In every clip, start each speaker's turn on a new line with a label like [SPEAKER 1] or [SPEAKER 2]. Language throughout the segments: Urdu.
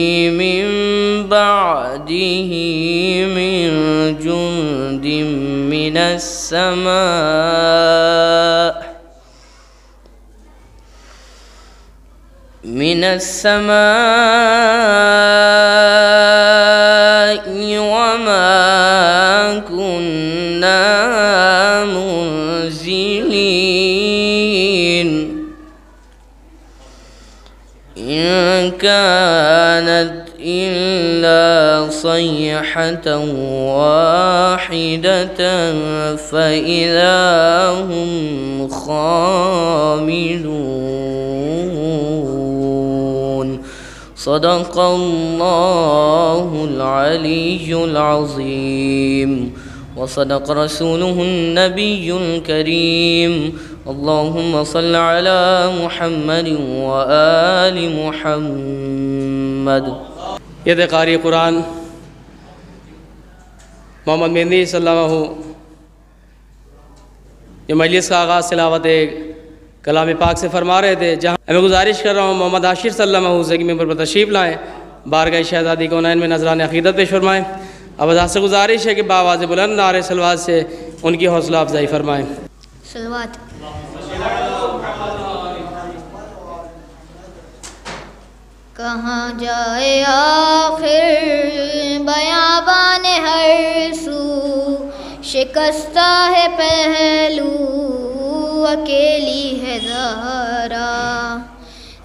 [SPEAKER 1] من بعده من جند من السماء وما كنا منزلين إن كانت إلا صيحة واحدة فإذا هم خامدون صدق الله العلي العظيم وصدق رسوله النبي الكريم اللهم صل على محمد وآل محمد۔
[SPEAKER 2] ید قاری قرآن محمد مہندی صلی اللہ علیہ وسلم یہ مجلس کا آغاز تلاوت کلام پاک سے فرما رہے تھے، جہاں میں گزارش کر رہا ہوں محمد عاشر صلی اللہ علیہ وسلم کے ممبر پر تشریف لائیں، بارگاہ شہزادی کونین میں نذران عقیدت پیش فرمائیں۔ اب ازاں سے گزارش ہے کہ بآواز بلند نعرے صلوات سے ان کی حوصلہ افزائی فرمائیں۔
[SPEAKER 3] صلوات۔ کہاں جائے آخر بیابان ہر سو، شکستہ ہے پہلو اکیلی ہے زہرا،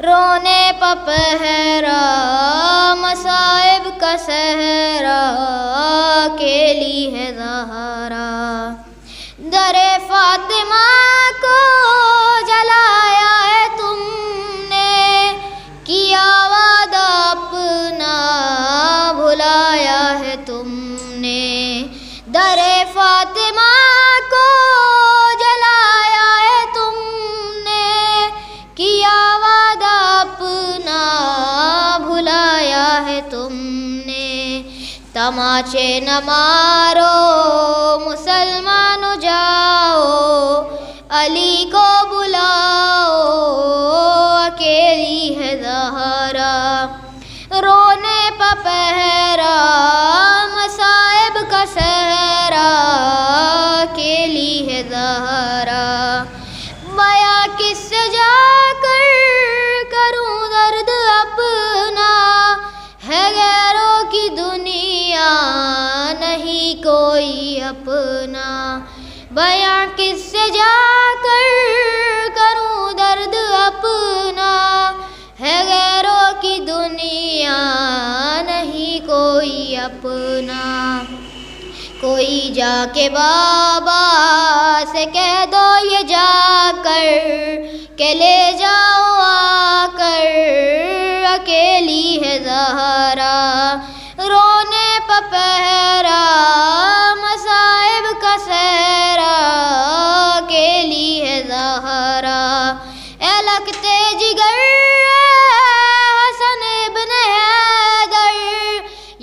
[SPEAKER 3] رونے پہ پہرا مصائب کا صحرا اکیلی ہے زہرا، در فاطمہ کو جلایا ہے تم نے، کیا وعدہ اپنا بھلایا ہے تم نے، در فاطمہ کو جلایا ہے تم نے، کیا وعدہ اپنا بھلایا ہے تم نے، تماچے نہ مارو مسلمان جاؤ، علی کو بلاؤ اکیلی ہے زہرا، رونے پہ پہرا مصائب کا صحرا اکیلی ہے زہرا، بیاں کس سے جا کر کروں درد اپنا، ہے غیروں کی دنیا نہیں کوئی اپنا، بیاں کس سے جا کر کروں درد اپنا، ہے غیروں کی دنیا نہیں کوئی اپنا، کوئی جا کے بابا سے کہہ دو یہ جا کر کہ لے جاؤ آ کر اکیلی ہے زہرا، رونے پہ پہرا مصائب کا صحرا اکیلی ہے زہرا، اے لگتے جگر حسن ابن حیدر،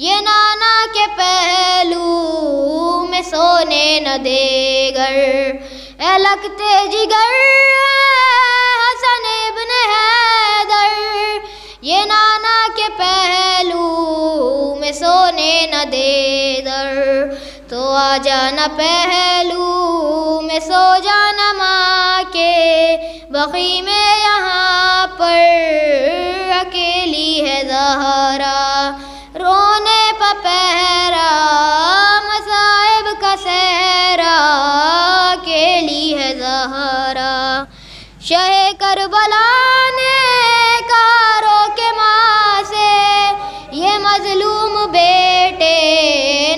[SPEAKER 3] یہ نانا کے پہلو میں سونے نہ دے گر، اے لگتے جگر حسن ابن حیدر، یہ نانا کے پہلو میں سونے نہ دے در، تو آ جانا پہلو میں سو جانا ماں کے بقی میں، یہاں پر اکیلی ہے زہرا، رونے پہ پہرا مصائب کا صحرا اکیلی ہے زہرا، شہ کربلا نے کہا رو کے ماں سے، یہ مظلوم بیٹے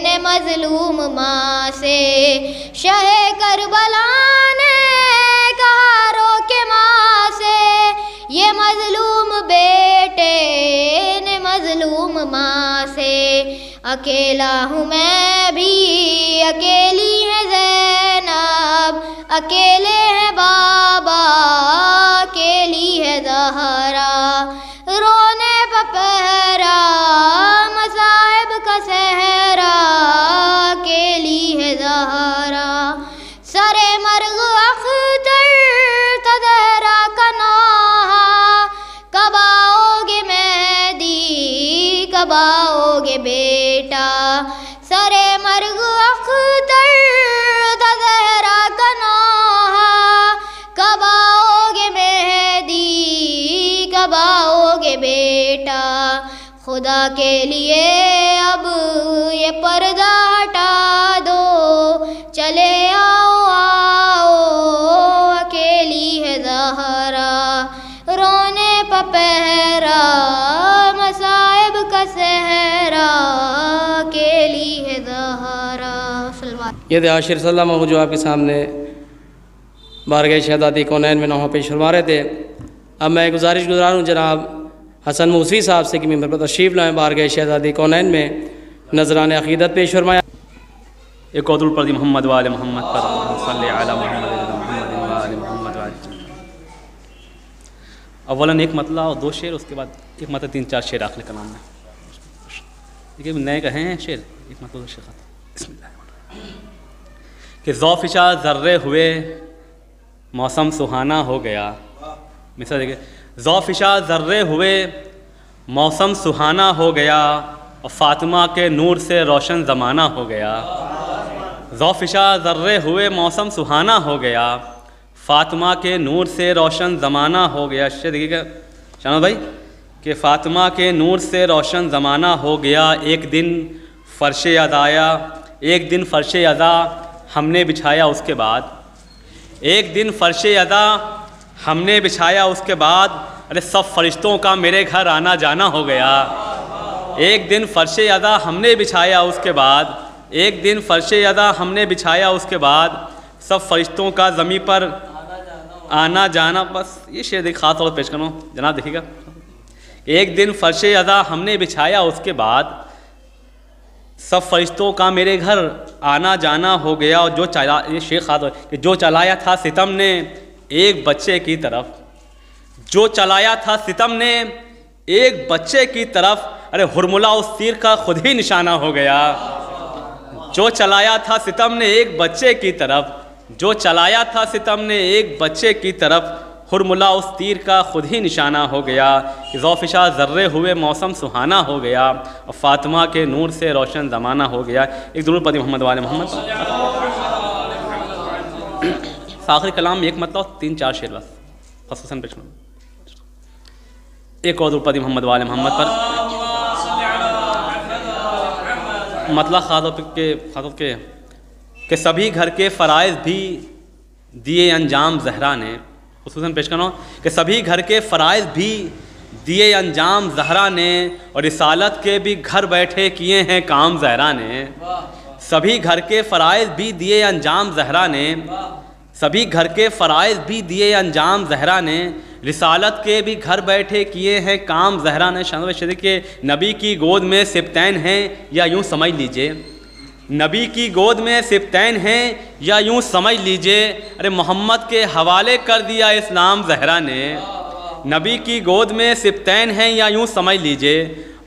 [SPEAKER 3] نے مظلوم ماں سے، شہ کربلا نے کہا رو کے ماں سے، یہ مظلوم بیٹے نے مظلوم ماں سے، اکیلا ہوں میں بھی اکیلی ہے زینب، اکیلے ہیں بابا اکیلی ہے زہرا، رونے پہ پہرا مصائب کا صحرا اکیلی ہے زہرا، سر مرغ اختر تذہرا کا نوحہ، کب آؤ گے مہدی خدا کے لیے اب یہ پردہ ہٹا دو، چلے آؤ آؤ اکیلی ہے زہرا، رونے پہ پہرا مصائب کا صحرا، اکیلی ہے زہرا۔
[SPEAKER 2] یہ تھے عاشر صلی اللہ علیہ وسلم جو آپ کے سامنے بارگاہ شہزادی کونین میں نوحہ پیش فرما رہے تھے۔ اب میں گزارش گزاروں جناب حسن موسوی صاحب سے کہ ممبر پر تشریف لائیں، بارگاہ شہزادی کونین میں نذران عقیدت پیش فرمایا۔
[SPEAKER 4] ایک اور درود پڑھ دی محمد وآل محمد پر، صلی علی محمد وآل محمد وآل۔ اولاً ایک مطلع اور دو شعر، اس کے بعد ایک مطلع 3-4 شعر آخر کلام میں، دیکھیے نئے کہیں ہیں شعر، ایک مطلع دو شعر ختم۔ بسم اللہ کہ ذوفشا ذرے ہوئے موسم سہانا ہو گیا، مثال دیکھیں، ذوفشا ذرے ہوئے موسم سہانا ہو گیا، اور فاطمہ کے نور سے روشن زمانہ ہو گیا۔ ذوفشا ذرے ہوئے موسم سہانا ہو گیا، فاطمہ کے نور سے روشن زمانہ ہو گیا۔ دیکھیے گا شانو بھائی کہ فاطمہ کے نور سے روشن زمانہ ہو گیا، ایک دن فرش ادایا، ایک دن فرش ادا ہم نے بچھایا اس کے بعد، ایک دن فرش ادا ہم نے بچھایا اس کے بعد، ارے سب فرشتوں کا میرے گھر آنا جانا ہو گیا۔ ایک دن فرش ادا ہم نے بچھایا اس کے بعد، ایک دن فرش ادا ہم نے بچھایا اس کے بعد، سب فرشتوں کا زمیں پر آنا جانا۔ بس یہ شعر دیکھ خاص طور پر پیش کروں جناب، دیکھیے گا، ایک دن فرش ادا ہم نے بچھایا اس کے بعد، سب فرشتوں کا میرے گھر آنا جانا ہو گیا، اور یہ شیخ خاص کہ جو چلایا تھا ستم نے ایک بچے کی طرف، جو چلایا تھا ستم نے ایک بچے کی طرف، ارے ہرملا اس تیر کا خود ہی نشانہ ہو گیا۔ جو چلایا تھا ستم نے ایک بچے کی طرف، جو چلایا تھا ستم نے ایک بچے کی طرف، ہرملا اس تیر کا خود ہی نشانہ ہو گیا۔ ذوفشا ذرے ہوئے موسم سہانا ہو گیا، اور فاطمہ کے نور سے روشن زمانہ ہو گیا۔ ایک درود پڑھ محمد وآل محمد۔ آخری کلام میں ایک مطلب 3-4 شعر بس خصوصاً پیش کروں۔ ایک اور درود پڑھ محمد وآل محمد پر، مطلب خاص کہ سبھی گھر کے فرائض بھی دیے انجام زہرا نے، خصوصاً پیش کرنا کہ سبھی گھر کے فرائض بھی دیے انجام زہرا نے، اور رسالت کے بھی گھر بیٹھے کیے ہیں کام زہرا نے۔ سبھی گھر کے فرائض بھی دیے انجام زہرا نے، سبھی گھر کے فرائض بھی دیے انجام زہرا نے، رسالت کے بھی گھر بیٹھے کیے ہیں کام زہرا نے۔ شان شریف کے نبی کی گود میں سبتین ہیں، یا یوں سمجھ لیجئے، نبی کی گود میں سبتین ہیں یا یوں سمجھ لیجئے، ارے محمد کے حوالے کر دیا اسلام زہرا نے۔ نبی کی گود میں سبتین ہیں یا یوں سمجھ لیجئے،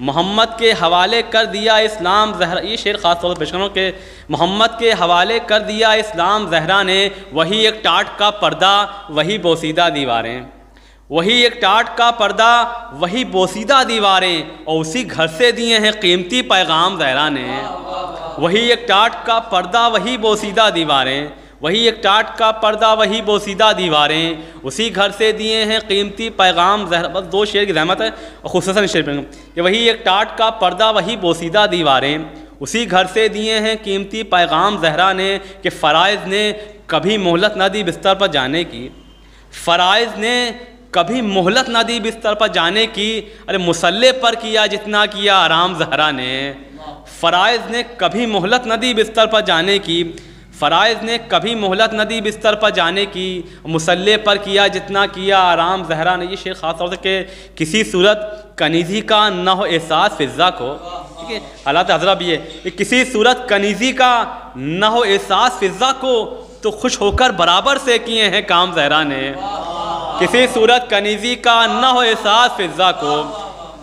[SPEAKER 4] محمد کے حوالے کر دیا اسلام زہرا۔ یہ شعر خاص طور پر پیش کروں کہ محمد کے حوالے کر دیا اسلام زہرا نے، وہی ایک ٹاٹ کا پردہ وہی بوسیدہ دیواریں، وہی ایک ٹاٹ کا پردہ وہی بوسیدہ دیواریں، اور اسی گھر سے دیے ہیں قیمتی پیغام زہرا نے۔ وہی ایک ٹاٹ کا پردہ وہی بوسیدہ دیواریں، وہی ایک ٹاٹ کا پردہ وہی بوسیدہ دیواریں، اسی گھر سے دیے ہیں قیمتی پیغام زہرا۔ بس 2 شعر کی زحمت ہے، اور خصوصاً شعر کہ وہی ایک ٹاٹ کا پردہ وہی بوسیدہ دیواریں، اسی گھر سے دیے ہیں قیمتی پیغام زہرا نے، کہ فرائض نے کبھی مہلت نہ دی بستر پر جانے کی، فرائض نے کبھی مہلت نہ دی بستر پر جانے کی، ارے مصلے پر کیا جتنا کیا آرام زہرا نے۔ فرائض نے کبھی مہلت نہ دی بستر پر جانے کی، فرائض نے کبھی مہلت نہ دی بستر پر جانے کی، مصلے پر کیا جتنا کیا آرام زہرا نے۔ یہ شعر خاص طور سے کہ کسی صورت کنیزی کا نہ ہو احساس فضا کو، ٹھیک ہے، حالات حضرہ بھی ہے کہ کسی صورت کنیزی کا نہ ہو احساس فضا کو، تو خوش ہو کر برابر سے کیے ہیں کام زہرا نے۔ کسی صورت کنیزی کا نہ ہو احساس فضا کو،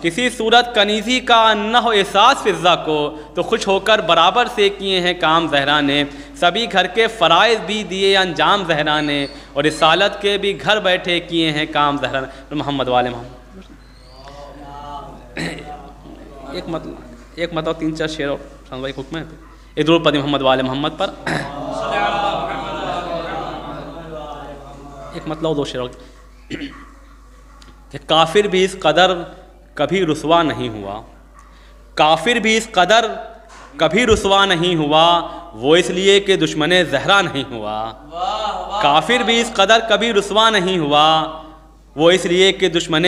[SPEAKER 4] کسی صورت کنیزی کا نہ ہو احساس فضا کو، تو خوش ہو کر برابر سے کیے ہیں کام زہرا نے۔ سبھی گھر کے فرائض بھی دیے انجام زہرا نے، اور رسالت کے بھی گھر بیٹھے کیے ہیں کام زہرا نے۔ محمد والے محمد ایک مطلب 3-4 شعر اور بھائی حکم ہے، ایک درود پڑھ محمد والے محمد پر، ایک مطلب 2 شعر کہ کافر بھی اس قدر کبھی رسوا نہیں ہوا، کافر بھی اس قدر کبھی رسوا نہیں ہوا وہ اس لیے کہ دشمن زہرا نہیں ہوا۔ کافر بھی اس قدر کبھی رسوا نہیں ہوا وہ اس لیے کہ دشمن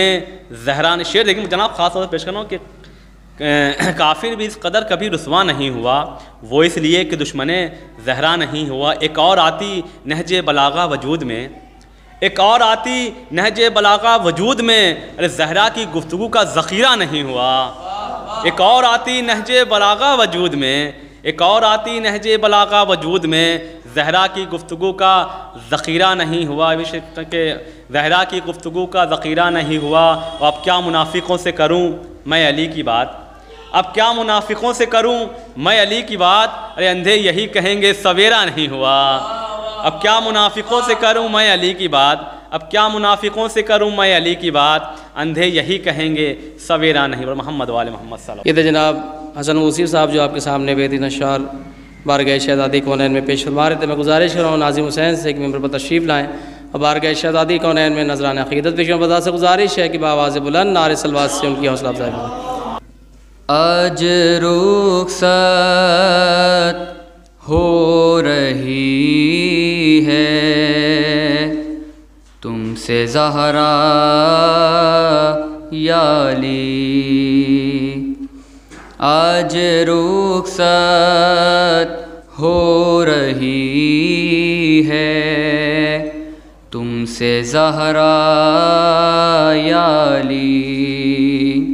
[SPEAKER 4] زہرا نے، شعر لیکن جناب خاص طور سے پیش کرنا ہوں کہ کافر بھی اس قدر کبھی رسوا نہیں ہوا وہ اس لیے کہ دشمن زہرا نہیں ہوا۔ ایک اور آتی نہج بلاغہ وجود میں، ایک اور آتی نہج بلاغہ وجود میں، ارے زہرا کی گفتگو کا ذخیرہ نہیں ہوا۔ ایک اور آتی نہج بلاغہ وجود میں، ایک اور آتی نہج بلاغہ وجود میں، زہرا کی گفتگو کا ذخیرہ نہیں ہوا۔ کہ زہرا کی گفتگو کا ذخیرہ نہیں ہوا۔ اب کیا منافقوں سے کروں میں علی کی بات، اب کیا منافقوں سے کروں میں علی کی بات، ارے اندھے یہی کہیں گے سویرا نہیں ہوا۔ اب کیا منافقوں سے کروں میں علی کی بات، اب کیا منافقوں سے کروں میں علی کی بات، اندھے یہی کہیں گے سویرا نہیں ہوا۔ محمد وال محمد صلی اللہ علیہ
[SPEAKER 2] یہ تھے جناب حسن وصیف صاحب جو آپ کے سامنے بے دین اشعار بارگاہ شہزادی کونین میں پیش فرما رہے تھے۔ میں گزارش کر رہا ہوں ناظم حسین سے کہ ممبر پر تشریف لائیں اور بارگاہ شہزادی کونین میں نذران عقیدت پیش کریں۔ بذات سے گزارش ہے کہ بآواز بلند نعرہ صلوات سے ان کی حوصلہ افزائی کریں۔
[SPEAKER 5] آج رخصت ہو رہی ہے تم سے زہرا یا علی، آج رخصت ہو رہی ہے تم سے زہرا یا علی،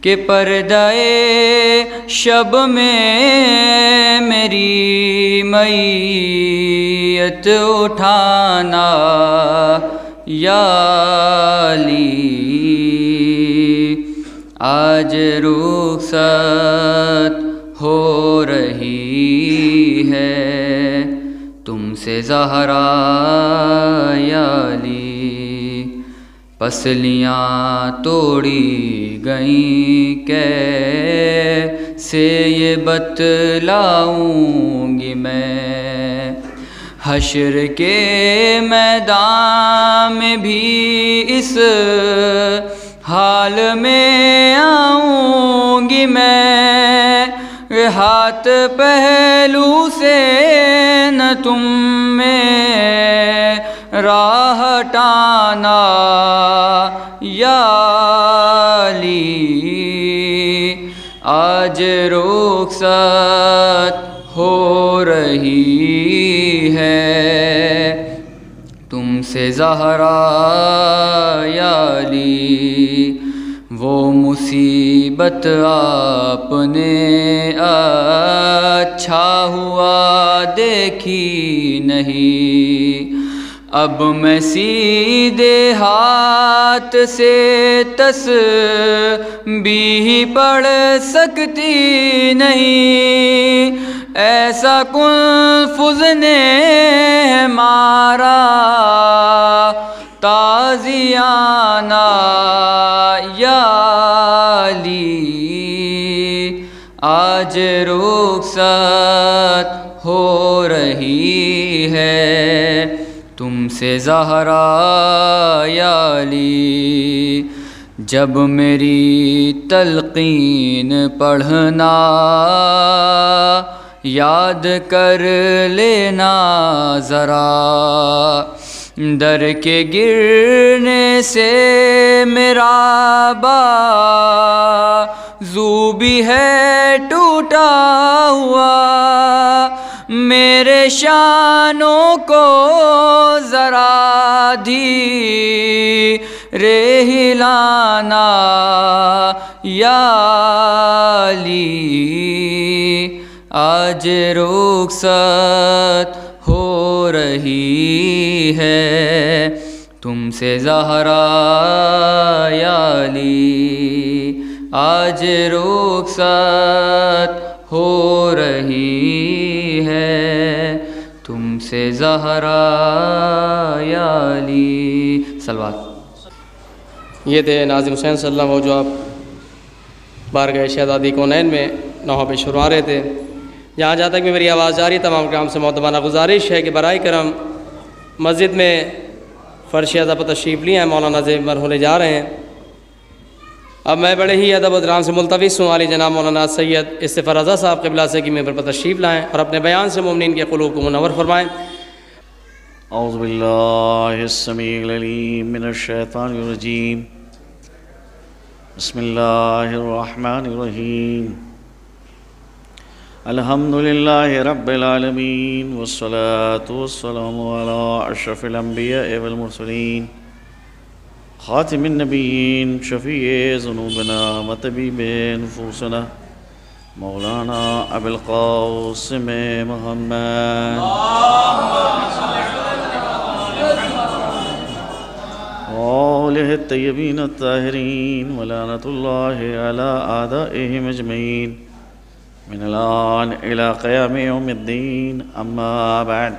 [SPEAKER 5] کہ پردے شب میں میری میت اٹھانا یا علی، آج رخصت ہو رہی ہے تم سے زہرا یا علی، پسلیاں توڑی گئیں کیسے یہ بتلاؤں گی میں، حشر کے میدان میں بھی اس حال میں آؤں گی میں، ہاتھ پہلو سے نہ تم میں راہ ہٹانا یا علی، آج رخصت ہو رہی ہے تم سے زہرا یا علی، وہ مصیبت آپ نے اچھا ہوا دیکھی نہیں، اب میں سیدھے ہاتھ سے تسبیح پڑھ سکتی نہیں، ایسا کنفذ نے مارا تازیانہ یا علی، آج رخصت ہو رہی ہے تم سے زہرا یا علی، جب میری تلقین پڑھنا یاد کر لینا ذرا، در کے گرنے سے میرا بازو بھی ہے ٹوٹا ہوا، میرے شانوں کو ذرا دھیرے ہلانا یا علی، آج رخصت ہو رہی ہے تم سے زہرا یا علی، آج رخصت ہو رہی ہے تم سے زہرا یا علی۔
[SPEAKER 2] صلوات۔ یہ تھے ناظم حسین صلی اللہ علیہ وسلم جو آپ بارگاہ شہزادی کونین میں نوحہ پہ فرما رہے تھے۔ جہاں جہاں تک بھی میری آواز جاری، تمام کرام سے محترمانہ گزارش ہے کہ برائے کرم مسجد میں فرش اعظم پر تشریف لیے ہیں، مولانا زیب عمر ہونے جا رہے ہیں۔ اب میں بڑے ہی ادب و احترام سے ملتمس ہوں عالی جناب مولانا سید استغفار رضا صاحب قبلہ سے کہ ممبر پر تشریف لائیں اور اپنے بیان سے مومنین کے قلوب کو منور فرمائیں۔
[SPEAKER 6] اعوذ باللہ السمیع العلیم من الشیطان الرجیم، بسم اللہ الرحمن الرحیم، الحمد للہ رب العالمین والصلاة والسلام علی اشرف الانبیاء والمرسلین خاتم النبیین شفیع ذنوبنا وطبیب نفوسنا مولانا ابو القاسم محمد وآلہ الطیبین الطاہرین ولعنۃ اللہ علی اعدائہم اجمعین من الآن إلى قيام يوم الدين، أما بعد،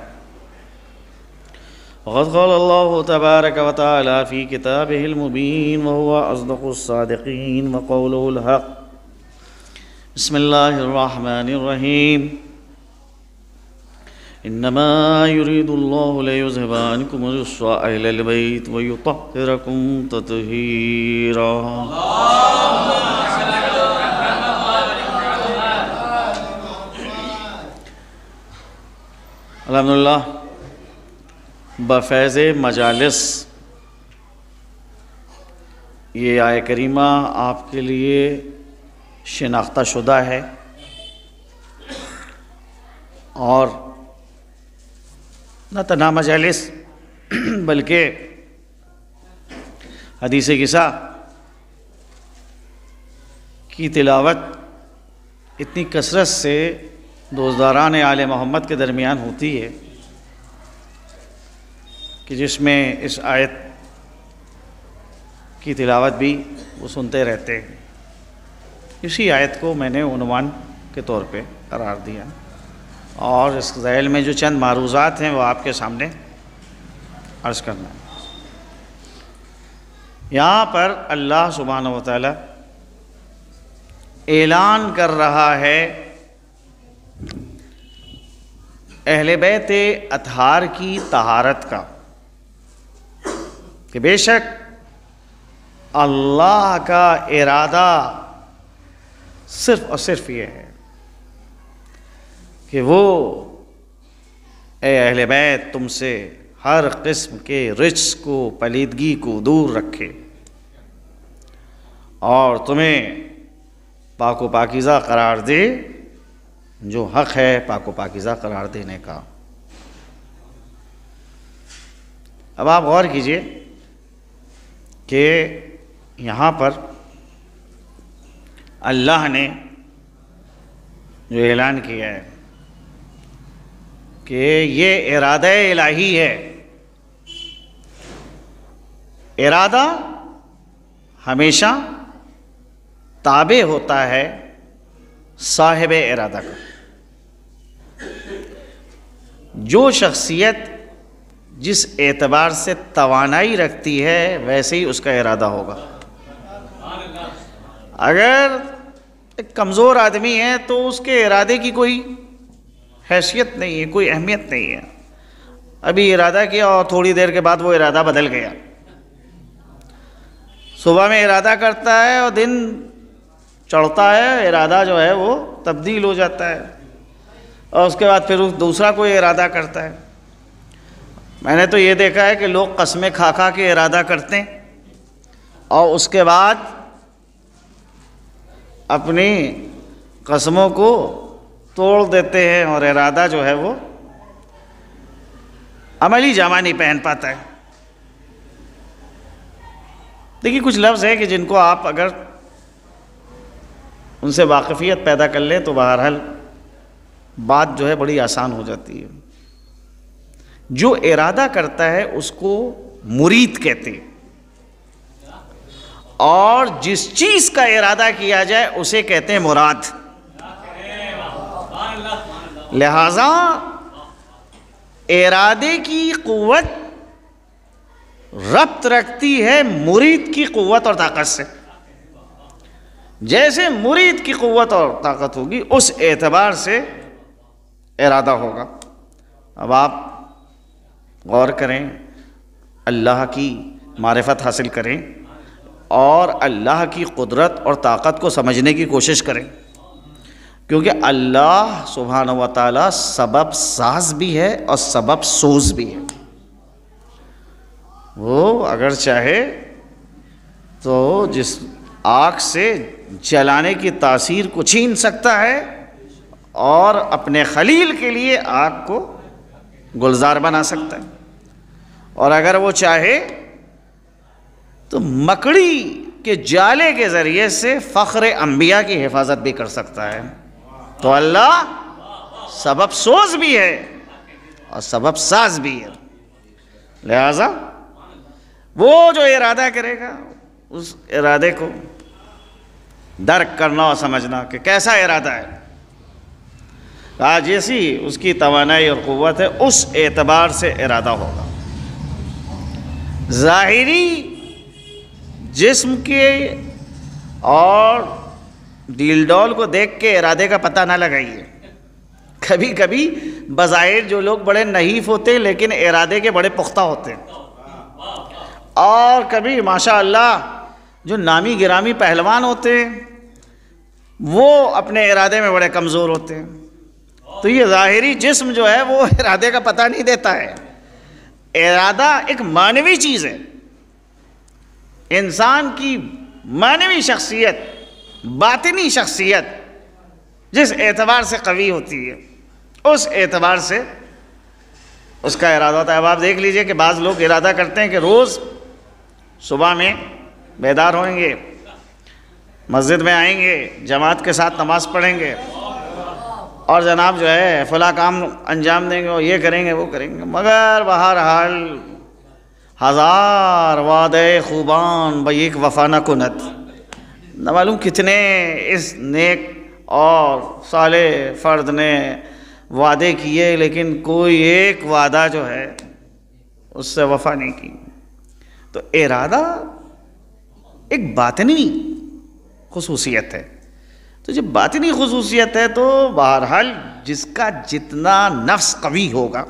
[SPEAKER 6] وقد قال الله تبارك وتعالى في كتابه المبين وهو أصدق الصادقين وقوله الحق، بسم الله الرحمن الرحيم، إنما يريد الله ليذهب عنكم الرجس أهل البيت ويطهركم تطهيرا۔ الحمدللہ بفیض مجالس یہ آیہ کریمہ آپ کے لیے شناختہ شدہ ہے، اور نہ تنہا مجالس بلکہ حدیث قصہ کی تلاوت اتنی کثرت سے دوستداران آل محمد کے درمیان ہوتی ہے کہ جس میں اس آیت کی تلاوت بھی وہ سنتے رہتے ہیں۔ اسی آیت کو میں نے عنوان کے طور پہ قرار دیا، اور اس ذیل میں جو چند معروضات ہیں وہ آپ کے سامنے عرض کرنا ہے۔ یہاں پر اللہ سبحانہ و تعالی اعلان کر رہا ہے اہل بیت اطہار کی طہارت کا، کہ بے شک اللہ کا ارادہ صرف اور صرف یہ ہے کہ وہ اے اہل بیت تم سے ہر قسم کے رجس کو، پلیدگی کو دور رکھے، اور تمہیں پاک و پاکیزہ قرار دے، جو حق ہے پاک و پاکیزہ قرار دینے کا۔ اب آپ غور کیجئے کہ یہاں پر اللہ نے جو اعلان کیا ہے کہ یہ ارادہ الہی ہے، ارادہ ہمیشہ تابع ہوتا ہے صاحب ارادہ کا۔ جو شخصیت جس اعتبار سے توانائی رکھتی ہے ویسے ہی اس کا ارادہ ہوگا۔ اگر ایک کمزور آدمی ہے تو اس کے ارادے کی کوئی حیثیت نہیں ہے، کوئی اہمیت نہیں ہے، ابھی ارادہ کیا اور تھوڑی دیر کے بعد وہ ارادہ بدل گیا۔ صبح میں ارادہ کرتا ہے اور دن چڑھتا ہے، ارادہ جو ہے وہ تبدیل ہو جاتا ہے، اور اس کے بعد پھر دوسرا کوئی ارادہ کرتا ہے۔ میں نے تو یہ دیکھا ہے کہ لوگ قسمیں کھا کھا کے ارادہ کرتے ہیں اور اس کے بعد اپنی قسموں کو توڑ دیتے ہیں، اور ارادہ جو ہے وہ عملی جامہ نہیں پہن پاتا ہے۔ دیکھیے کچھ لفظ ہے کہ جن کو آپ اگر ان سے واقفیت پیدا کر لیں تو بہرحال بات جو ہے بڑی آسان ہو جاتی ہے۔ جو ارادہ کرتا ہے اس کو مرید کہتے ہیں، اور جس چیز کا ارادہ کیا جائے اسے کہتے ہیں مراد۔ لہذا ارادے کی قوت ربط رکھتی ہے مرید کی قوت اور طاقت سے۔ جیسے مرید کی قوت اور طاقت ہوگی اس اعتبار سے ارادہ ہوگا۔ اب آپ غور کریں، اللہ کی معرفت حاصل کریں اور اللہ کی قدرت اور طاقت کو سمجھنے کی کوشش کریں، کیونکہ اللہ سبحانہ و تعالیٰ سبب ساز بھی ہے اور سبب سوز بھی ہے۔ وہ اگر چاہے تو جس آگ سے جلانے کی تاثیر کو چھین سکتا ہے اور اپنے خلیل کے لیے آگ کو گلزار بنا سکتا ہے، اور اگر وہ چاہے تو مکڑی کے جالے کے ذریعے سے فخر انبیاء کی حفاظت بھی کر سکتا ہے۔ تو اللہ سبب سوز بھی ہے اور سبب ساز بھی ہے، لہذا وہ جو ارادہ کرے گا اس ارادے کو درک کرنا اور سمجھنا کہ کیسا ارادہ ہے، جیسی اس کی توانائی اور قوت ہے اس اعتبار سے ارادہ ہوگا۔ ظاہری جسم کے اور ڈیل ڈول کو دیکھ کے ارادے کا پتہ نہ لگائیے۔ کبھی کبھی بظاہر جو لوگ بڑے نحیف ہوتے ہیں لیکن ارادے کے بڑے پختہ ہوتے ہیں، اور کبھی ماشاء اللہ جو نامی گرامی پہلوان ہوتے ہیں وہ اپنے ارادے میں بڑے کمزور ہوتے ہیں۔ تو یہ ظاہری جسم جو ہے وہ ارادے کا پتہ نہیں دیتا ہے۔ ارادہ ایک معنوی چیز ہے، انسان کی معنوی شخصیت، باطنی شخصیت جس اعتبار سے قوی ہوتی ہے اس اعتبار سے اس کا ارادہ ہوتا ہے۔ اب آپ دیکھ لیجئے کہ بعض لوگ ارادہ کرتے ہیں کہ روز صبح میں بیدار ہوئیں گے، مسجد میں آئیں گے، جماعت کے ساتھ نماز پڑھیں گے، اور جناب جو ہے فلاں کام انجام دیں گے، اور یہ کریں گے وہ کریں گے، مگر بہرحال ہزار وعدے خوبان بیک وفا نہ کند، نہ معلوم کتنے اس نیک اور صالح فرد نے وعدے کیے لیکن کوئی ایک وعدہ جو ہے اس سے وفا نہیں کی۔ تو ارادہ ایک باطنی خصوصیت ہے، تو جب باطنی خصوصیت ہے تو بہرحال جس کا جتنا نفس قوی ہوگا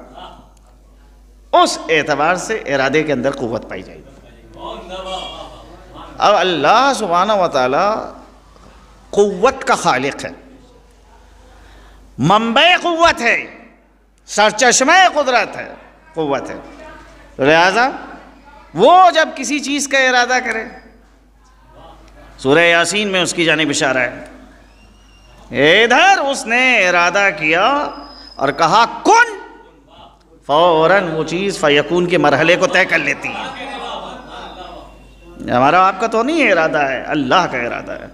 [SPEAKER 6] اس اعتبار سے ارادے کے اندر قوت پائی جائے گی۔ اب اللہ سبحانہ و تعالی قوت کا خالق ہے، منبع قوت ہے، سرچشمہ قدرت ہے، قوت ہے، لہذا وہ جب کسی چیز کا ارادہ کرے، سورہ یاسین میں اس کی جانب اشارہ ہے، ادھر اس نے ارادہ کیا اور کہا کن، فوراً وہ چیز فیکون کے مرحلے کو طے کر لیتی ہے۔ ہمارا آپ کا تو نہیں ارادہ ہے، اللہ کا ارادہ ہے۔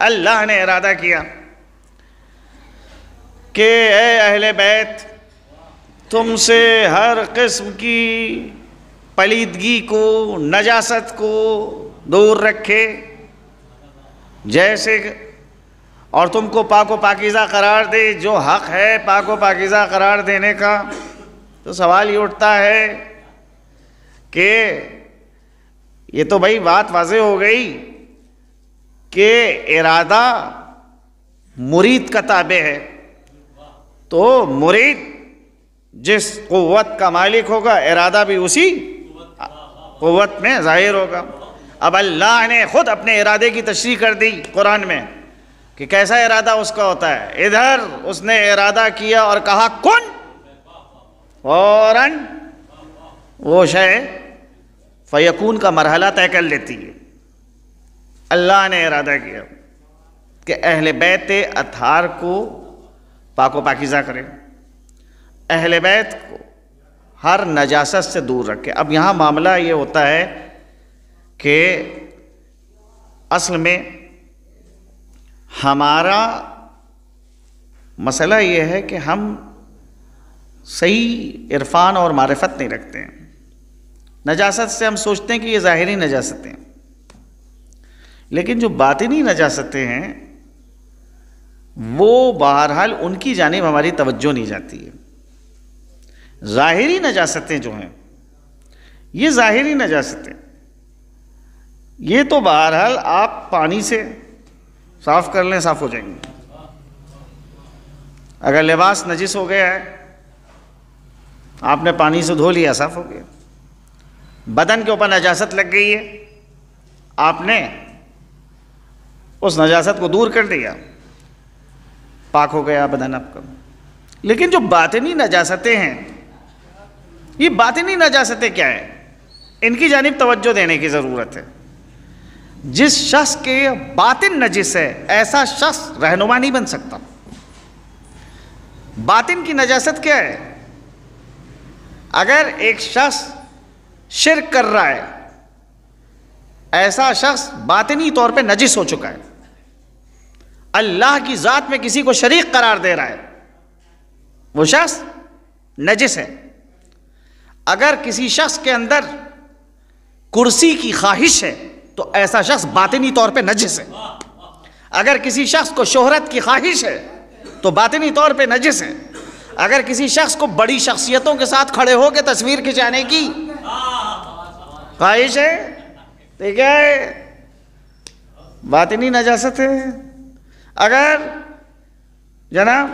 [SPEAKER 6] اللہ نے ارادہ کیا کہ اے اہل بیت تم سے ہر قسم کی پلیدگی کو، نجاست کو دور رکھے، جیسے اور تم کو پاک و پاکیزہ قرار دے، جو حق ہے پاک و پاکیزہ قرار دینے کا۔ تو سوال یہ اٹھتا ہے کہ یہ تو بھائی بات واضح ہو گئی کہ ارادہ مرید کا تابع ہے، تو مرید جس قوت کا مالک ہوگا ارادہ بھی اسی قوت میں ظاہر ہوگا۔ اب اللہ نے خود اپنے ارادے کی تشریح کر دی قرآن میں کہ کیسا ارادہ اس کا ہوتا ہے۔ ادھر اس نے ارادہ کیا اور کہا کن، فوراً وہ شے فیکون کا مرحلہ طے کر لیتی ہے۔ اللہ نے ارادہ کیا کہ اہل بیت اطہار کو پاک و پاکیزہ کرے، اہل بیت کو ہر نجاست سے دور رکھے۔ اب یہاں معاملہ یہ ہوتا ہے کہ اصل میں ہمارا مسئلہ یہ ہے کہ ہم صحیح عرفان اور معرفت نہیں رکھتے ہیں۔ نجاست سے ہم سوچتے ہیں کہ یہ ظاہری نجاستیں، لیکن جو باطنی نجاستیں ہیں وہ بہرحال ان کی جانب ہماری توجہ نہیں جاتی ہے۔ ظاہری نجاستیں جو ہیں یہ ظاہری نجاستیں، یہ تو بہرحال آپ پانی سے صاف کر لیں صاف ہو جائیں گے۔ اگر لباس نجس ہو گیا ہے آپ نے پانی سے دھو لیا صاف ہو گیا، بدن کے اوپر نجاست لگ گئی ہے آپ نے اس نجاست کو دور کر دیا، پاک ہو گیا بدن آپ کا۔ لیکن جو باطنی نجاستیں ہیں، یہ باطنی نجاستیں کیا ہیں؟ ان کی جانب توجہ دینے کی ضرورت ہے۔ جس شخص کے باطن نجس ہے، ایسا شخص رہنما نہیں بن سکتا۔ باطن کی نجاست کیا ہے؟ اگر ایک شخص شرک کر رہا ہے، ایسا شخص باطنی طور پہ نجس ہو چکا ہے، اللہ کی ذات میں کسی کو شریک قرار دے رہا ہے، وہ شخص نجس ہے۔ اگر کسی شخص کے اندر کرسی کی خواہش ہے تو ایسا شخص باطنی طور پہ نجس ہے۔ اگر کسی شخص کو شہرت کی خواہش ہے تو باطنی طور پہ نجس ہے۔ اگر کسی شخص کو بڑی شخصیتوں کے ساتھ کھڑے ہو کے تصویر کھنچانے کی خواہش ہے تو کیا ہے؟ باطنی نجاست ہے۔ اگر جناب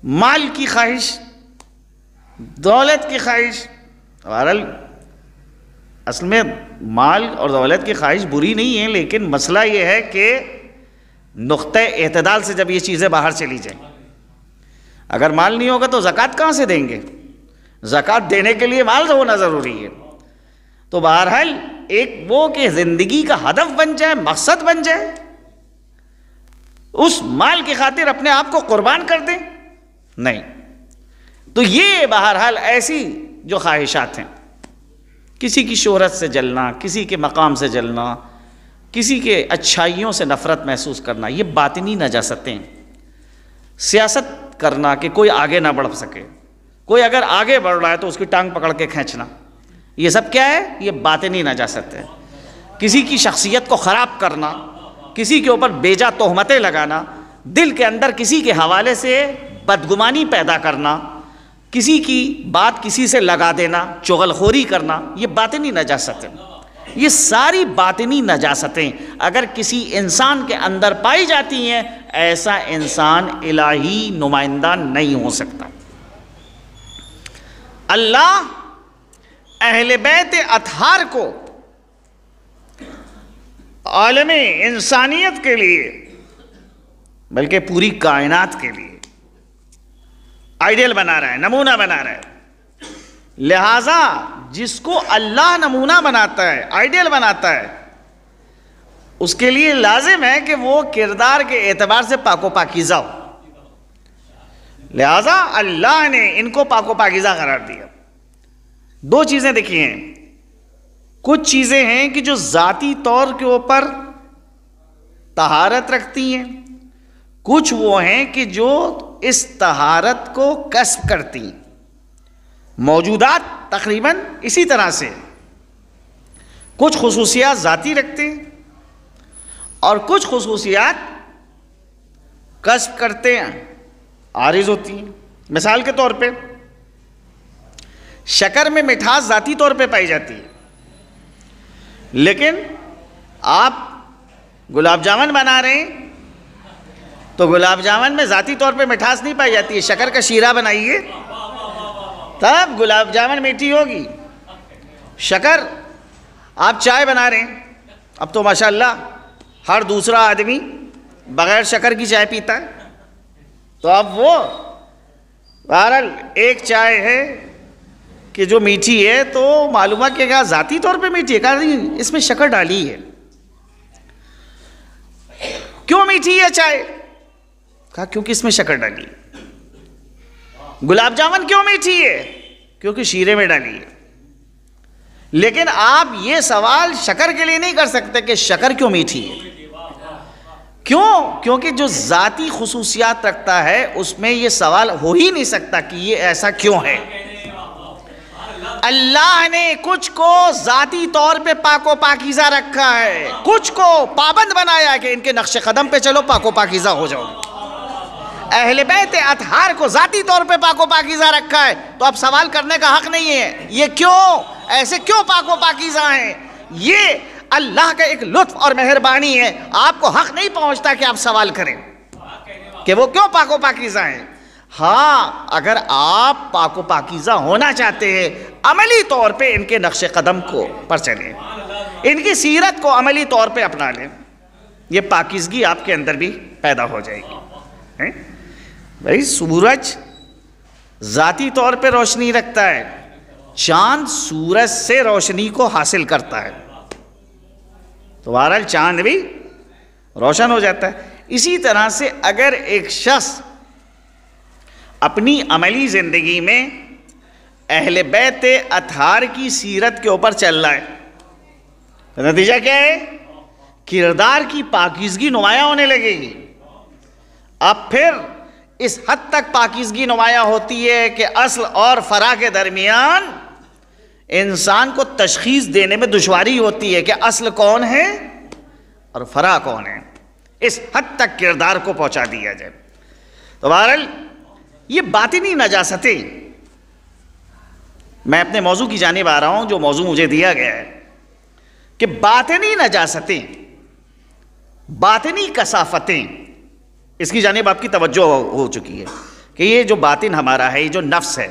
[SPEAKER 6] مال کی خواہش، دولت کی خواہش، بہرحال اصل میں مال اور دولت کی خواہش بری نہیں ہے، لیکن مسئلہ یہ ہے کہ نقطہ اعتدال سے جب یہ چیزیں باہر چلی جائیں۔ اگر مال نہیں ہوگا تو زکوٰۃ کہاں سے دیں گے؟ زکوٰۃ دینے کے لیے مال ہونا ضروری ہے۔ تو بہرحال ایک وہ کہ زندگی کا ہدف بن جائے، مقصد بن جائے، اس مال کی خاطر اپنے آپ کو قربان کر دیں، نہیں۔ تو یہ بہرحال ایسی جو خواہشات ہیں، کسی کی شہرت سے جلنا، کسی کے مقام سے جلنا، کسی کے اچھائیوں سے نفرت محسوس کرنا، یہ باطنی نجاستیں۔ سیاست کرنا کہ کوئی آگے نہ بڑھ سکے، کوئی اگر آگے بڑھ رہا ہے تو اس کی ٹانگ پکڑ کے کھینچنا، یہ سب کیا ہے؟ یہ باطنی نجاست ہے۔ کسی کی شخصیت کو خراب کرنا، کسی کے اوپر بیجا تہمتیں لگانا، دل کے اندر کسی کے حوالے سے بدگمانی پیدا کرنا، کسی کی بات کسی سے لگا دینا، چغل خوری کرنا، یہ باطنی نجاست ہے۔ یہ ساری باطنی نجاستیں اگر کسی انسان کے اندر پائی جاتی ہیں، ایسا انسان الہی نمائندہ نہیں ہو سکتا۔ اللہ اہل بیت اطہار کو عالم انسانیت کے لیے بلکہ پوری کائنات کے لیے آئیڈیل بنا رہا ہے، نمونہ بنا رہا ہے۔ لہٰذا جس کو اللہ نمونہ بناتا ہے، آئیڈیل بناتا ہے، اس کے لیے لازم ہے کہ وہ کردار کے اعتبار سے پاک و پاکیزہ ہو۔ لہٰذا اللہ نے ان کو پاک و پاکیزہ قرار دیا۔ دو چیزیں دیکھی ہیں، کچھ چیزیں ہیں کہ جو ذاتی طور کے اوپر طہارت رکھتی ہیں، کچھ وہ ہیں کہ جو اس طہارت کو کسب کرتی ہیں۔ موجودات تقریباً اسی طرح سے کچھ خصوصیات ذاتی رکھتے ہیں اور کچھ خصوصیات کسب کرتے ہیں، عارض ہوتی ہیں۔ مثال کے طور پہ شکر میں مٹھاس ذاتی طور پہ پائی جاتی ہے، لیکن آپ گلاب جامن بنا رہے ہیں تو گلاب جامن میں ذاتی طور پہ مٹھاس نہیں پائی جاتی ہے، شکر کا شیرہ بنائیے تب گلاب جامن میٹھی ہوگی۔ شکر، آپ چائے بنا رہے ہیں، اب تو ماشاءاللہ ہر دوسرا آدمی بغیر شکر کی چائے پیتا ہے، تو اب وہ بہرحال ایک چائے ہے کہ جو میٹھی ہے تو معلوم ہے کہ کہا ذاتی طور پہ میٹھی ہے، کہا نہیں اس میں شکر ڈالی ہے۔ کیوں میٹھی ہے چائے؟ کہا کیونکہ اس میں شکر ڈالی ہے۔ گلاب جامن کیوں میٹھی ہے؟ کیونکہ شیرے میں ڈالی ہے۔ لیکن آپ یہ سوال شکر کے لیے نہیں کر سکتے کہ شکر کیوں میٹھی ہے۔ کیوں؟ کیونکہ جو ذاتی خصوصیات رکھتا ہے اس میں یہ سوال ہو ہی نہیں سکتا کہ یہ ایسا کیوں ہے۔ اللہ نے کچھ کو ذاتی طور پہ پاک و پاکیزہ رکھا ہے، کچھ کو پابند بنایا ہے کہ ان کے نقش قدم پہ چلو پاک و پاکیزہ ہو جاؤ۔ اہل بیت اطہار کو ذاتی طور پہ پاک و پاکیزہ رکھا ہے، تو اب سوال کرنے کا حق نہیں ہے یہ کیوں ایسے کیوں پاک و پاکیزہ ہیں۔ یہ اللہ کا ایک لطف اور مہربانی ہے، آپ کو حق نہیں پہنچتا کہ آپ سوال کریں کہ وہ کیوں پاک و پاکیزہ ہیں۔ ہاں اگر آپ پاک و پاکیزہ ہونا چاہتے ہیں، عملی طور پہ ان کے نقش قدم کو پر چلیں، ان کی سیرت کو عملی طور پہ اپنا لیں، یہ پاکیزگی آپ کے اندر بھی پیدا ہو جائے گی۔ بھائی سورج ذاتی طور پہ روشنی رکھتا ہے، چاند سورج سے روشنی کو حاصل کرتا ہے، تو بہرحال چاند بھی روشن ہو جاتا ہے۔ اسی طرح سے اگر ایک شخص اپنی عملی زندگی میں اہل بیت اطہار کی سیرت کے اوپر چل رہا ہے تو نتیجہ کیا ہے؟ کردار کی پاکیزگی نمایاں ہونے لگے گی۔ اب پھر اس حد تک پاکیزگی نمایاں ہوتی ہے کہ اصل اور فرع کے درمیان انسان کو تشخیص دینے میں دشواری ہوتی ہے کہ اصل کون ہے اور فرع کون ہے، اس حد تک کردار کو پہنچا دیا جائے۔ تو بہرحال یہ باطنی نجاستیں، میں اپنے موضوع کی جانب آ رہا ہوں جو موضوع مجھے دیا گیا ہے کہ باطنی نجاستیں، باطنی کثافتیں، اس کی جانب آپ کی توجہ ہو چکی ہے کہ یہ جو باطن ہمارا ہے، یہ جو نفس ہے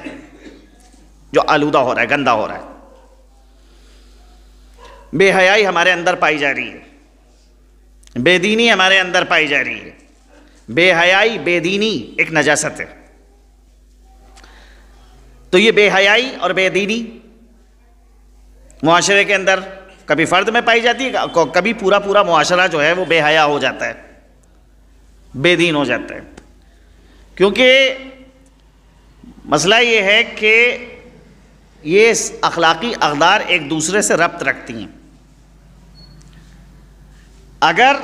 [SPEAKER 6] جو آلودہ ہو رہا ہے، گندا ہو رہا ہے، بے حیائی ہمارے اندر پائی جا رہی ہے، بے دینی ہمارے اندر پائی جا رہی ہے۔ بے حیائی، بے دینی ایک نجاست ہے۔ تو یہ بے حیائی اور بے دینی معاشرے کے اندر کبھی فرد میں پائی جاتی ہے، کبھی پورا معاشرہ جو ہے وہ بے حیا ہو جاتا ہے، بے دین ہو جاتا ہے۔ کیونکہ مسئلہ یہ ہے کہ یہ اخلاقی اقدار ایک دوسرے سے ربط رکھتی ہیں۔ اگر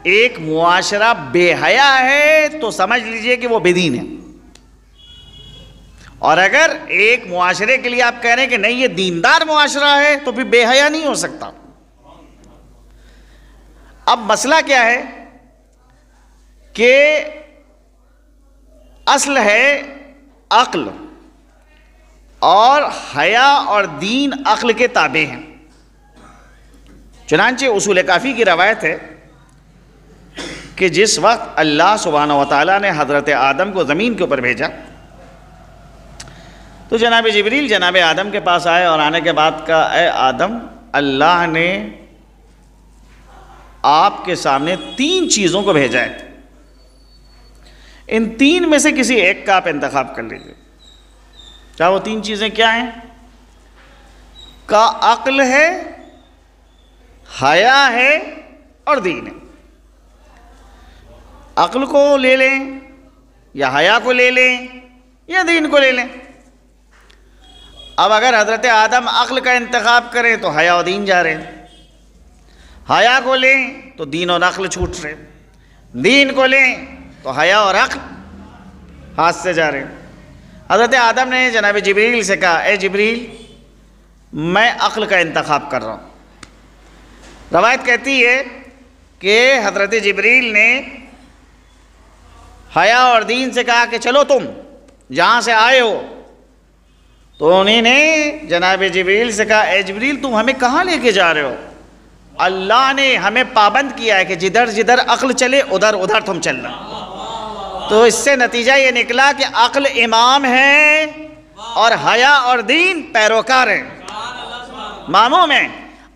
[SPEAKER 6] ایک معاشرہ بے حیا ہے تو سمجھ لیجئے کہ وہ بے دین ہے، اور اگر ایک معاشرے کے لیے آپ کہہ رہے ہیں کہ نہیں یہ دیندار معاشرہ ہے تو پھر بے حیا نہیں ہو سکتا۔ اب مسئلہ کیا ہے کہ اصل ہے عقل، اور حیا اور دین عقل کے تابع ہیں۔ چنانچہ اصول کافی کی روایت ہے کہ جس وقت اللہ سبحانہ وتعالیٰ نے حضرت آدم کو زمین کے اوپر بھیجا تو جناب جبریل جناب آدم کے پاس آئے اور آنے کے بعد کہا، اے آدم، اللہ نے آپ کے سامنے 3 چیزوں کو بھیجا ہے، ان 3 میں سے کسی ایک کا آپ انتخاب کر لیجیے۔ کیا وہ 3 چیزیں کیا ہیں؟ کا عقل ہے، حیا ہے اور دین ہے۔ عقل کو لے لیں یا حیا کو لے لیں یا دین کو لے لیں۔ اب اگر حضرت آدم عقل کا انتخاب کریں تو حیا و دین جا رہے ہیں، حیا کو لیں تو دین اور عقل چھوٹ رہے، دین کو لیں تو حیا اور عقل ہاتھ سے جا رہے ہیں۔ حضرت آدم نے جناب جبریل سے کہا، اے جبریل، میں عقل کا انتخاب کر رہا ہوں۔ روایت کہتی ہے کہ حضرت جبریل نے حیا اور دین سے کہا کہ چلو تم جہاں سے آئے ہو، تو انہیں نے جناب جبریل سے کہا، اے جبریل تم ہمیں کہاں لے کے جا رہے ہو؟ اللہ نے ہمیں پابند کیا ہے کہ جدھر جدھر عقل چلے ادھر ادھر تم چلنا۔ تو اس سے نتیجہ یہ نکلا کہ عقل امام ہے اور حیا اور دین پیروکار ہیں، ماموم ہیں۔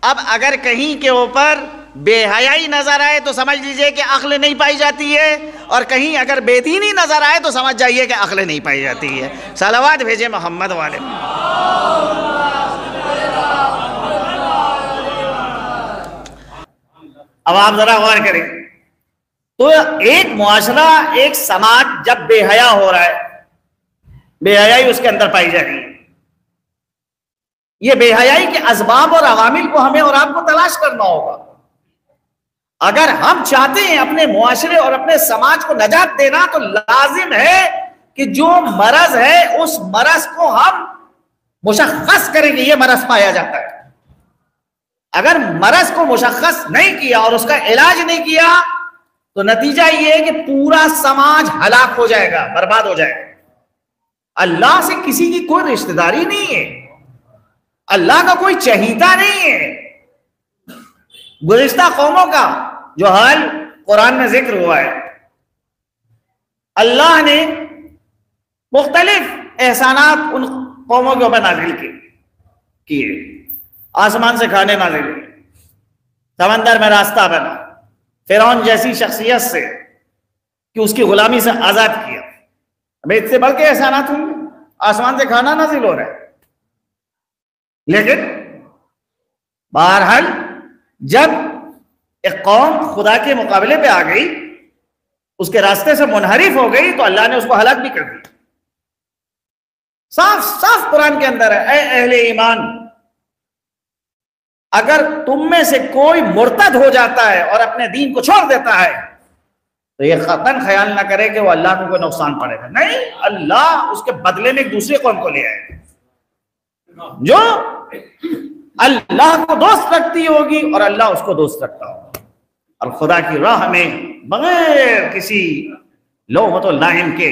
[SPEAKER 6] اب اگر کہیں کے اوپر بے حیائی نظر آئے تو سمجھ لیجئے کہ عقل نہیں پائی جاتی ہے، اور کہیں اگر بے دینی نظر آئے تو سمجھ جائیے کہ عقل نہیں پائی جاتی ہے۔ صلوات بھیجے محمد والے۔ اب آپ ذرا غور کریں تو ایک معاشرہ، ایک سماج جب بے حیا ہو رہا ہے، بے حیائی اس کے اندر پائی جا رہی ہے، یہ بے حیائی کے اسباب اور عوامل کو ہمیں اور آپ کو تلاش کرنا ہوگا۔ اگر ہم چاہتے ہیں اپنے معاشرے اور اپنے سماج کو نجات دینا تو لازم ہے کہ جو مرض ہے اس مرض کو ہم مشخص کریں کہ یہ مرض پایا جاتا ہے۔ اگر مرض کو مشخص نہیں کیا اور اس کا علاج نہیں کیا تو نتیجہ یہ ہے کہ پورا سماج ہلاک ہو جائے گا، برباد ہو جائے گا۔ اللہ سے کسی کی کوئی رشتہ داری نہیں ہے، اللہ کا کوئی چہیتا نہیں ہے۔ گزشتہ قوموں کا جو حال قرآن میں ذکر ہوا ہے، اللہ نے مختلف احسانات ان قوموں کے اوپر نازل کیے، آسمان سے کھانے نازل ہوئے، سمندر میں راستہ بنا، فرعون جیسی شخصیت سے کہ اس کی غلامی سے آزاد کیا. ابھی اس سے بڑھ کے احسانات ہوں گے، آسمان سے کھانا نازل ہو رہا ہے. لیکن بہرحال جب ایک قوم خدا کے مقابلے پہ آ گئی، اس کے راستے سے منحرف ہو گئی، تو اللہ نے اس کو ہلاک بھی کر دیا. صاف صاف قرآن کے اندر ہے، اے اہل ایمان، اگر تم میں سے کوئی مرتد ہو جاتا ہے اور اپنے دین کو چھوڑ دیتا ہے تو یہ قطعاً خیال نہ کرے کہ وہ اللہ کو کوئی نقصان پڑے گا. نہیں، اللہ اس کے بدلے میں ایک دوسرے قوم کو لے آئے گا جو اللہ کو دوست رکھتی ہوگی اور اللہ اس کو دوست رکھتا ہوگا، اور خدا کی راہ میں بغیر کسی لومۃ و لائم کے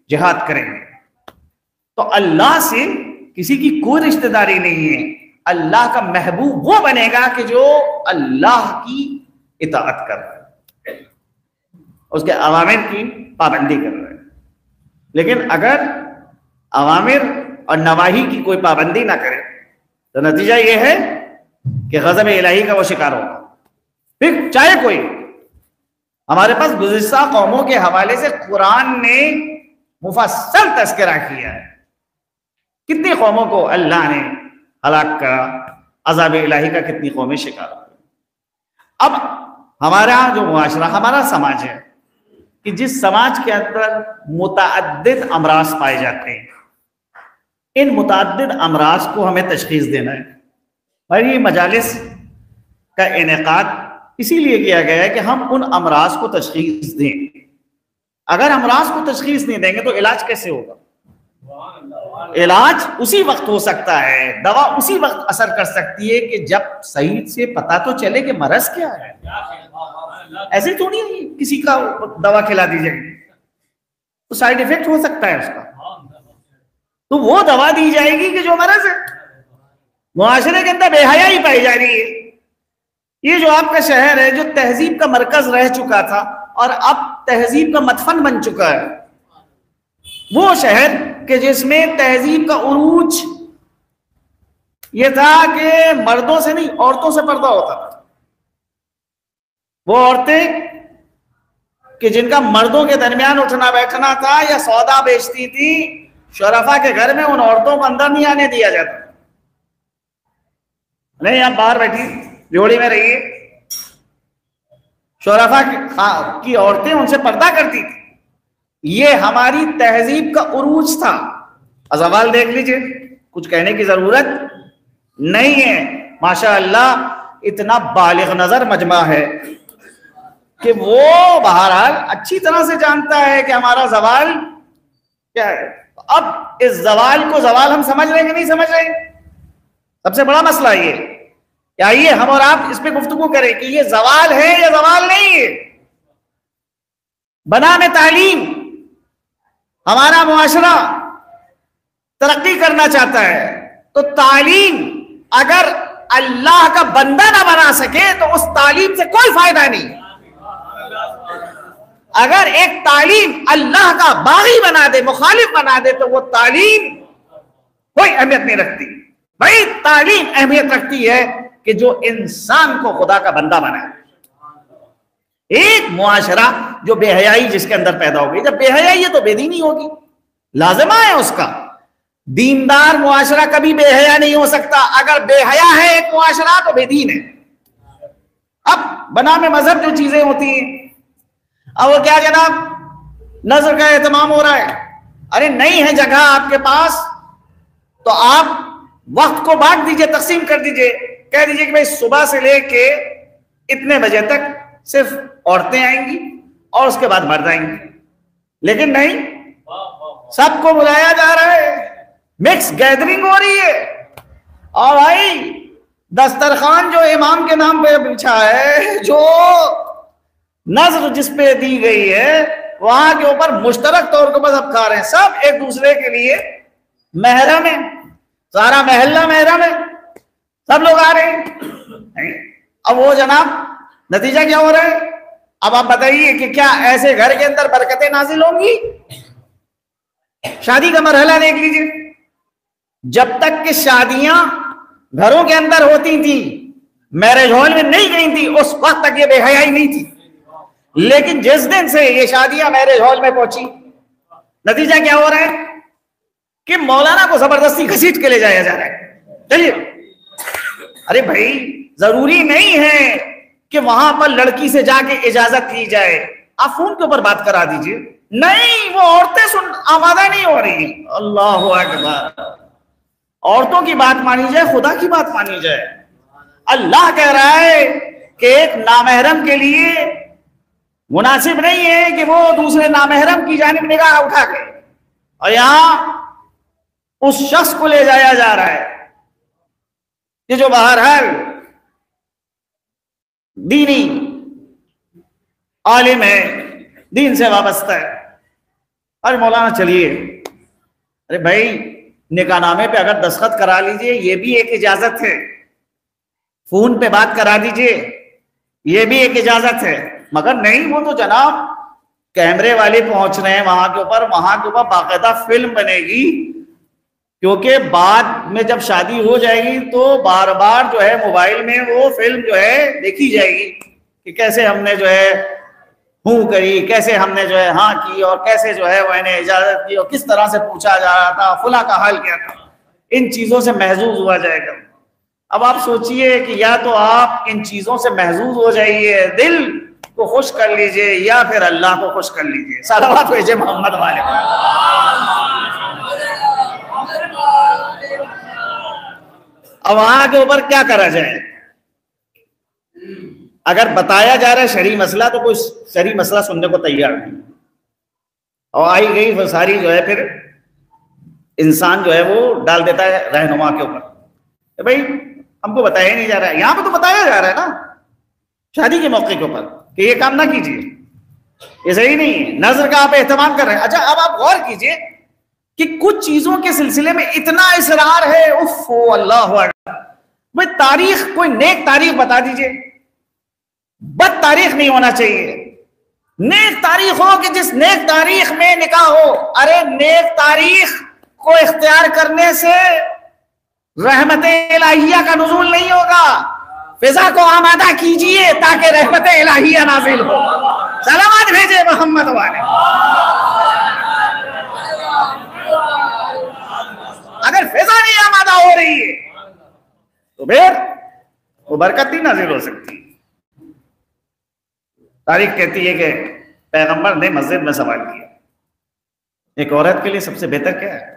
[SPEAKER 6] جہاد کریں گے. تو اللہ سے کسی کی کوئی رشتہ داری نہیں ہے. اللہ کا محبوب وہ بنے گا کہ جو اللہ کی اطاعت کر رہا ہے، اس کے اوامر کی پابندی کر رہا ہے. لیکن اگر اوامر اور نواہی کی کوئی پابندی نہ کرے تو نتیجہ یہ ہے کہ غضب الہی کا وہ شکار ہوگا. پھر چاہے کوئی، ہمارے پاس گزشتہ قوموں کے حوالے سے قرآن نے مفصل تذکرہ کیا ہے، کتنی قوموں کو اللہ نے ہلاک کرا، عذاب الہی کا کتنی قومیں شکار ہوئی. اب ہمارا جو معاشرہ، ہمارا سماج ہے کہ جس سماج کے اندر متعدد امراض پائے جاتے ہیں، ان متعدد امراض کو ہمیں تشخیص دینا ہے. اور یہ مجالس کا انعقاد اسی لیے کیا گیا ہے کہ ہم ان امراض کو تشخیص دیں. اگر امراض کو تشخیص نہیں دیں گے تو علاج کیسے ہوگا؟ علاج اسی وقت ہو سکتا ہے، دوا اسی وقت اثر کر سکتی ہے کہ جب صحیح سے پتا تو چلے کہ مرض کیا ہے. ایسے تو نہیں کسی کا دوا کھلا دی جائے گی تو سائیڈ ایفیکٹ ہو سکتا ہے اس کا، تو وہ دوا دی جائے گی کہ جو مرض ہے. معاشرے کے اندر بے حیائی پائی جا رہی ہے. یہ جو آپ کا شہر ہے جو تہذیب کا مرکز رہ چکا تھا اور اب تہذیب کا مدفن بن چکا ہے، وہ شہر کہ جس میں تہذیب کا عروج یہ تھا کہ مردوں سے نہیں عورتوں سے پردہ ہوتا تھا. وہ عورتیں کہ جن کا مردوں کے درمیان اٹھنا بیٹھنا تھا یا سودا بیچتی تھی، شرفا کے گھر میں ان عورتوں کو اندر نہیں آنے دیا جاتا. نہیں، آپ باہر بیٹھی جوڑی میں رہیے. شرفا کی عورتیں ان سے پردہ کرتی تھی. یہ ہماری تہذیب کا عروج تھا. زوال دیکھ لیجئے، کچھ کہنے کی ضرورت نہیں ہے. ماشاء اللہ اتنا بالغ نظر مجمع ہے کہ وہ بہرحال اچھی طرح سے جانتا ہے کہ ہمارا زوال کیا ہے. اب اس زوال کو زوال ہم سمجھ رہے ہیں کہ نہیں سمجھ رہے ہیں؟ سب سے بڑا مسئلہ یہ کہ آئیے ہم اور آپ اس پہ گفتگو کریں کہ یہ زوال ہے یا زوال نہیں ہے. بنا میں تعلیم ہمارا معاشرہ ترقی کرنا چاہتا ہے تو تعلیم اگر اللہ کا بندہ نہ بنا سکے تو اس تعلیم سے کوئی فائدہ نہیں. اگر ایک تعلیم اللہ کا باغی بنا دے، مخالف بنا دے، تو وہ تعلیم کوئی اہمیت نہیں رکھتی. بھائی تعلیم اہمیت رکھتی ہے کہ جو انسان کو خدا کا بندہ بنائے. ایک معاشرہ جو بے حیائی جس کے اندر پیدا ہوگی، جب بے حیائی ہے تو بے دینی ہوگی، لازمہ ہے اس کا. دیندار معاشرہ کبھی بے حیا نہیں ہو سکتا. اگر بے حیا ہے ایک معاشرہ تو بے دین ہے. اب بنا میں مذہب جو چیزیں ہوتی ہیں، اب وہ کیا جناب نظر کا اہتمام ہو رہا ہے. ارے نہیں ہے جگہ آپ کے پاس تو آپ وقت کو بانٹ دیجئے، تقسیم کر دیجئے، کہہ دیجئے کہ بھائی صبح سے لے کے اتنے بجے تک صرف عورتیں آئیں گی اور اس کے بعد مرد آئیں گے. لیکن نہیں، سب کو بلایا جا رہا ہے، مکس گیدرنگ ہو رہی ہے. اور بھائی دسترخوان جو امام کے نام پہ بچھا ہے، جو نظر جس پہ دی گئی ہے، وہاں کے اوپر مشترک طور پر سب کھا رہے ہیں، سب ایک دوسرے کے لیے محرم ہے، سارا محلہ محرم ہے، سب لوگ آ رہے ہیں. اب وہ جناب نتیجہ کیا ہو رہا ہے؟ اب آپ بتائیے کہ کیا ایسے گھر کے اندر برکتیں نازل ہوں گی؟ شادی کا مرحلہ دیکھ لیجیے. جب تک کہ شادیاں گھروں کے اندر ہوتی تھی، میرج ہال میں نہیں گئی تھی، اس وقت تک یہ بے حیائی نہیں تھی. لیکن جس دن سے یہ شادیاں میرج ہال میں پہنچی، نتیجہ کیا ہو رہا ہے کہ مولانا کو زبردستی گھسیٹ کے لے جایا جا رہا ہے. چلیے، ارے بھائی ضروری نہیں ہے کہ وہاں پر لڑکی سے جا کے اجازت لی جائے، آپ فون کے اوپر بات کرا دیجئے. نہیں، وہ عورتیں آمادہ نہیں ہو رہی. اللہ اکبر. عورتوں کی بات مانی جائے، خدا کی بات مانی جائے. اللہ کہہ رہا ہے کہ ایک نامحرم کے لیے مناسب نہیں ہے کہ وہ دوسرے نامحرم کی جانب نگاہ اٹھا کے، اور یہاں اس شخص کو لے جایا جا رہا ہے کہ جو بہرحال دینی عالم ہے، دین سے وابستہ ہے. ارے مولانا چلیے، ارے بھائی نکاح نامے پہ اگر دستخط کرا لیجئے یہ بھی ایک اجازت ہے، فون پہ بات کرا دیجئے یہ بھی ایک اجازت ہے. مگر نہیں، وہ تو جناب کیمرے والے پہنچ رہے ہیں وہاں کے اوپر باقاعدہ فلم بنے گی، کیونکہ بعد میں جب شادی ہو جائے گی تو بار بار جو ہے موبائل میں وہ فلم جو ہے دیکھی جائے گی کہ کیسے ہم نے جو ہے ہوں کری، کیسے ہم نے جو ہے ہاں کی، اور کیسے جو ہے وہ انہیں اجازت دی، اور کس طرح سے پوچھا جا رہا تھا، فلاں کا حال کیا تھا. ان چیزوں سے محظوظ ہوا جائے گا. اب آپ سوچئے کہ یا تو آپ ان چیزوں سے محظوظ ہو جائیے، دل کو خوش کر لیجئے، یا پھر اللہ کو خوش کر لیجئے. صلوات بھیجے محمد والے. اب وہاں کے اوپر کیا کرا جائے؟ اگر بتایا جا رہا ہے شرعی مسئلہ تو کوئی شرعی مسئلہ سننے کو تیار نہیں، اور آئی گئی وہ ساری جو ہے پھر انسان جو ہے وہ ڈال دیتا ہے رہنما کے اوپر کہ بھائی ہم کو بتایا نہیں جا رہا ہے. یہاں پہ تو بتایا جا رہا ہے نا شادی کے موقع کے اوپر کہ یہ کام نہ کیجیے، یہ صحیح نہیں ہے. نظر کا آپ اہتمام کر رہے ہیں. اچھا اب آپ غور کیجئے کہ کچھ چیزوں کے سلسلے میں اتنا اصرار ہے، اف اللہ اکبر. بھائی تاریخ، کوئی نیک تاریخ بتا دیجئے، بد تاریخ نہیں ہونا چاہیے. نیک تاریخ ہو کہ جس نیک تاریخ میں نکاح ہو. ارے نیک تاریخ کو اختیار کرنے سے رحمت الہیہ کا نزول نہیں ہوگا. فضا کو آمادہ کیجئے تاکہ رحمت الہیہ نازل ہو. سلامات بھیجے محمد والے. اگر فضا نہیں آمادہ ہو رہی ہے تو پھر وہ برکت نہیں نازل ہو سکتی. تاریخ کہتی ہے کہ پیغمبر نے مسجد میں سوال کیا، ایک عورت کے لیے سب سے بہتر کیا ہے؟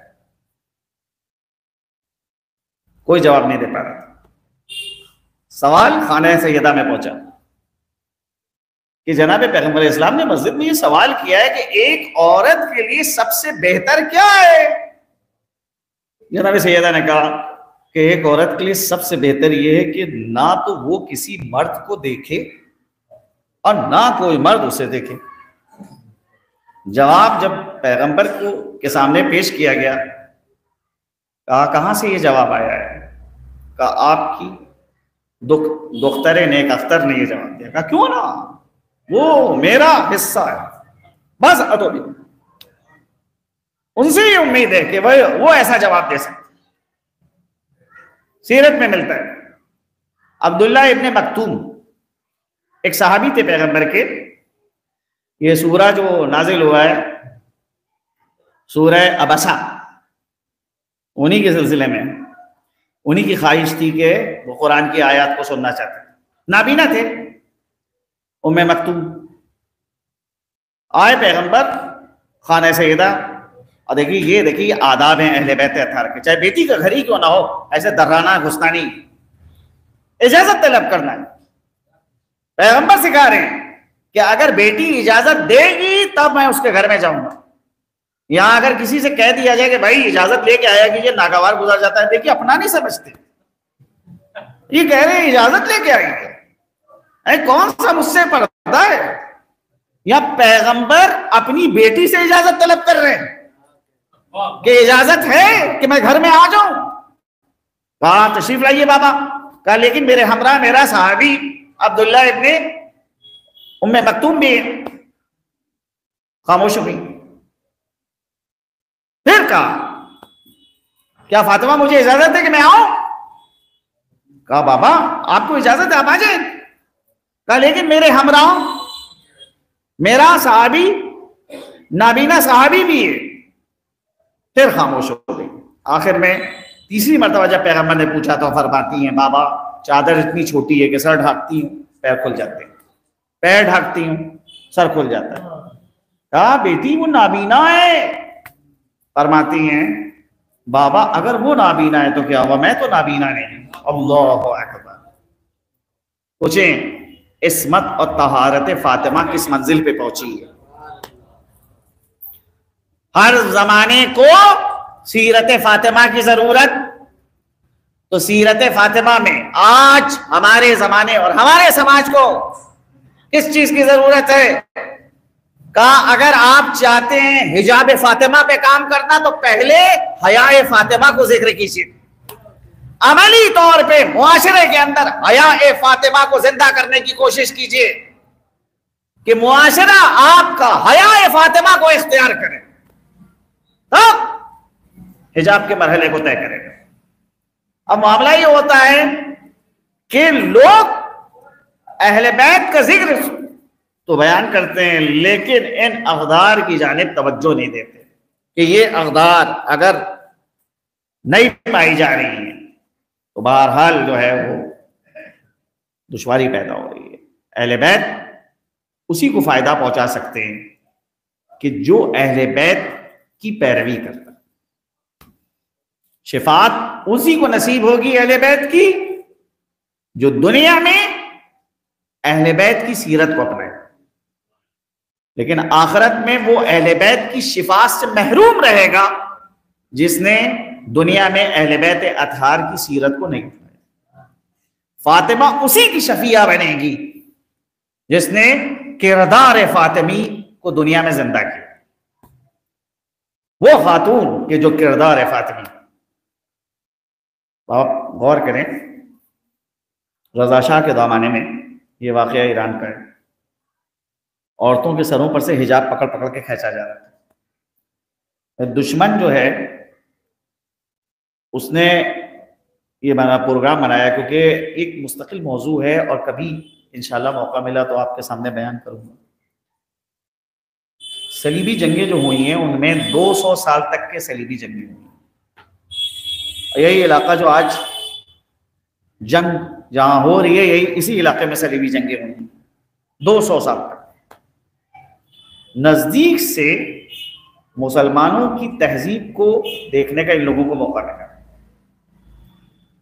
[SPEAKER 6] کوئی جواب نہیں دے پا رہا. سوال خانہ سیدہ میں پہنچا کہ جناب پیغمبر اسلام نے مسجد میں یہ سوال کیا ہے کہ ایک عورت کے لیے سب سے بہتر کیا ہے؟ جناب سیدہ نے کہا کہ ایک عورت کے لیے سب سے بہتر یہ ہے کہ نہ تو وہ کسی مرد کو دیکھے اور نہ کوئی مرد اسے دیکھے. جواب جب پیغمبر کے سامنے پیش کیا گیا، کہا کہاں سے یہ جواب آیا ہے؟ کہا آپ کی دختر نیک اختر نے یہ جواب دیا. کہا کیوں نہ، وہ میرا حصہ ہے. بس ادوبی ان سے ہی امید ہے کہ وہ ایسا جواب دے سکتے. سیرت میں ملتا ہے عبداللہ ابن مکتوم ایک صحابی تھے پیغمبر کے. یہ سورہ جو نازل ہوا ہے سورہ عبسہ، انہی کے سلسلے میں انہی کی خواہش تھی کہ وہ قرآن کی آیات کو سننا چاہتے تھے. نابینا تھے. ام مکتوم آئے پیغمبر خانہ سیدہ، اور دیکھیے آداب ہیں اہل بیت اطہار کے، چاہے بیٹی کا گھر ہی کیوں نہ ہو، ایسے درانا گھسنا نہیں، اجازت طلب کرنا ہے. پیغمبر سکھا رہے ہیں کہ اگر بیٹی اجازت دے گی تب میں اس کے گھر میں جاؤں گا. یہاں اگر کسی سے کہہ دیا جائے کہ بھائی اجازت لے کے آیا کیجیے، ناگوار گزر جاتا ہے. دیکھیے اپنا نہیں سمجھتے، یہ کہہ رہے ہیں اجازت لے کے آئیے. کون سا مجھ سے پڑھتا ہے؟ یا پیغمبر اپنی بیٹی سے اجازت طلب کر رہے ہیں کہ اجازت ہے کہ میں گھر میں آ جاؤں. کہا تشریف لائیے بابا. کہا لیکن میرے ہمراہ میرا صحابی عبداللہ ابن ام مکتوم بھی ہے. خاموش ہو گئی. پھر کہا کیا فاطمہ مجھے اجازت ہے کہ میں آؤں؟ کہا بابا آپ کو اجازت ہے آپ آ جائیں. کہا لیکن میرے ہمراہ میرا صحابی نابینا صحابی بھی ہے. پھر خاموش ہو گئی. آخر میں تیسری مرتبہ جب پیغمبر نے پوچھا تو فرماتی ہیں بابا چادر اتنی چھوٹی ہے کہ سر ڈھانکتی ہوں پیر کھل جاتے ہیں, پیر ڈھانکتی ہوں سر کھل جاتا ہے. کہا بیٹی وہ نابینا ہے. فرماتی ہیں بابا اگر وہ نابینا ہے تو کیا ہوا, میں تو نابینا نہیں. اللہ اکبر. پوچھیں عصمت اور طہارت فاطمہ کس منزل پہ پہنچی ہے؟ ہر زمانے کو سیرت فاطمہ کی ضرورت, تو سیرت فاطمہ میں آج ہمارے زمانے اور ہمارے سماج کو کس چیز کی ضرورت ہے؟ کہا اگر آپ چاہتے ہیں حجاب فاطمہ پہ کام کرنا تو پہلے حیاء فاطمہ کو ذکر کیجیے. عملی طور پہ معاشرے کے اندر حیاء فاطمہ کو زندہ کرنے کی کوشش کیجیے کہ معاشرہ آپ کا حیاء فاطمہ کو اختیار کرے, تب حجاب کے مرحلے کو طے کرے گا. اب معاملہ یہ ہوتا ہے کہ لوگ اہل بیت کا ذکر تو بیان کرتے ہیں لیکن ان اقدار کی جانب توجہ نہیں دیتے کہ یہ اقدار اگر نہیں پائی جا رہی ہیں تو بہرحال جو ہے وہ دشواری پیدا ہو رہی ہے. اہل بیت اسی کو فائدہ پہنچا سکتے ہیں کہ جو اہل بیت کی پیروی کرتا. شفاعت اسی کو نصیب ہوگی اہل بیت کی جو دنیا میں اہل بیت کی سیرت کو اپنائے, لیکن آخرت میں وہ اہل بیت کی شفاعت سے محروم رہے گا جس نے دنیا میں اہل بیت اطہار کی سیرت کو نہیں اپنایا. فاطمہ اسی کی شفیعہ بنے گی جس نے کردار فاطمی کو دنیا میں زندہ کیا. وہ خاتون کہ جو کردار فاطمی. آپ غور کریں رضا شاہ کے زمانے میں یہ واقعہ ایران کا ہے. عورتوں کے سروں پر سے حجاب پکڑ پکڑ کے کھینچا جا رہا تھا. دشمن جو ہے اس نے یہ پروگرام بنایا کیونکہ ایک مستقل موضوع ہے اور کبھی انشاءاللہ موقع ملا تو آپ کے سامنے بیان کروں گا. صلیبی جنگیں جو ہوئی ہیں ان میں 200 سال تک کے صلیبی جنگیں ہوئی ہیں. یہی علاقہ جو آج جنگ جہاں ہو رہی ہے یہی اسی علاقے میں صلیبی جنگیں ہوئی ہیں 200 سال تک. نزدیک سے مسلمانوں کی تہذیب کو دیکھنے کا ان لوگوں کو موقع ملا.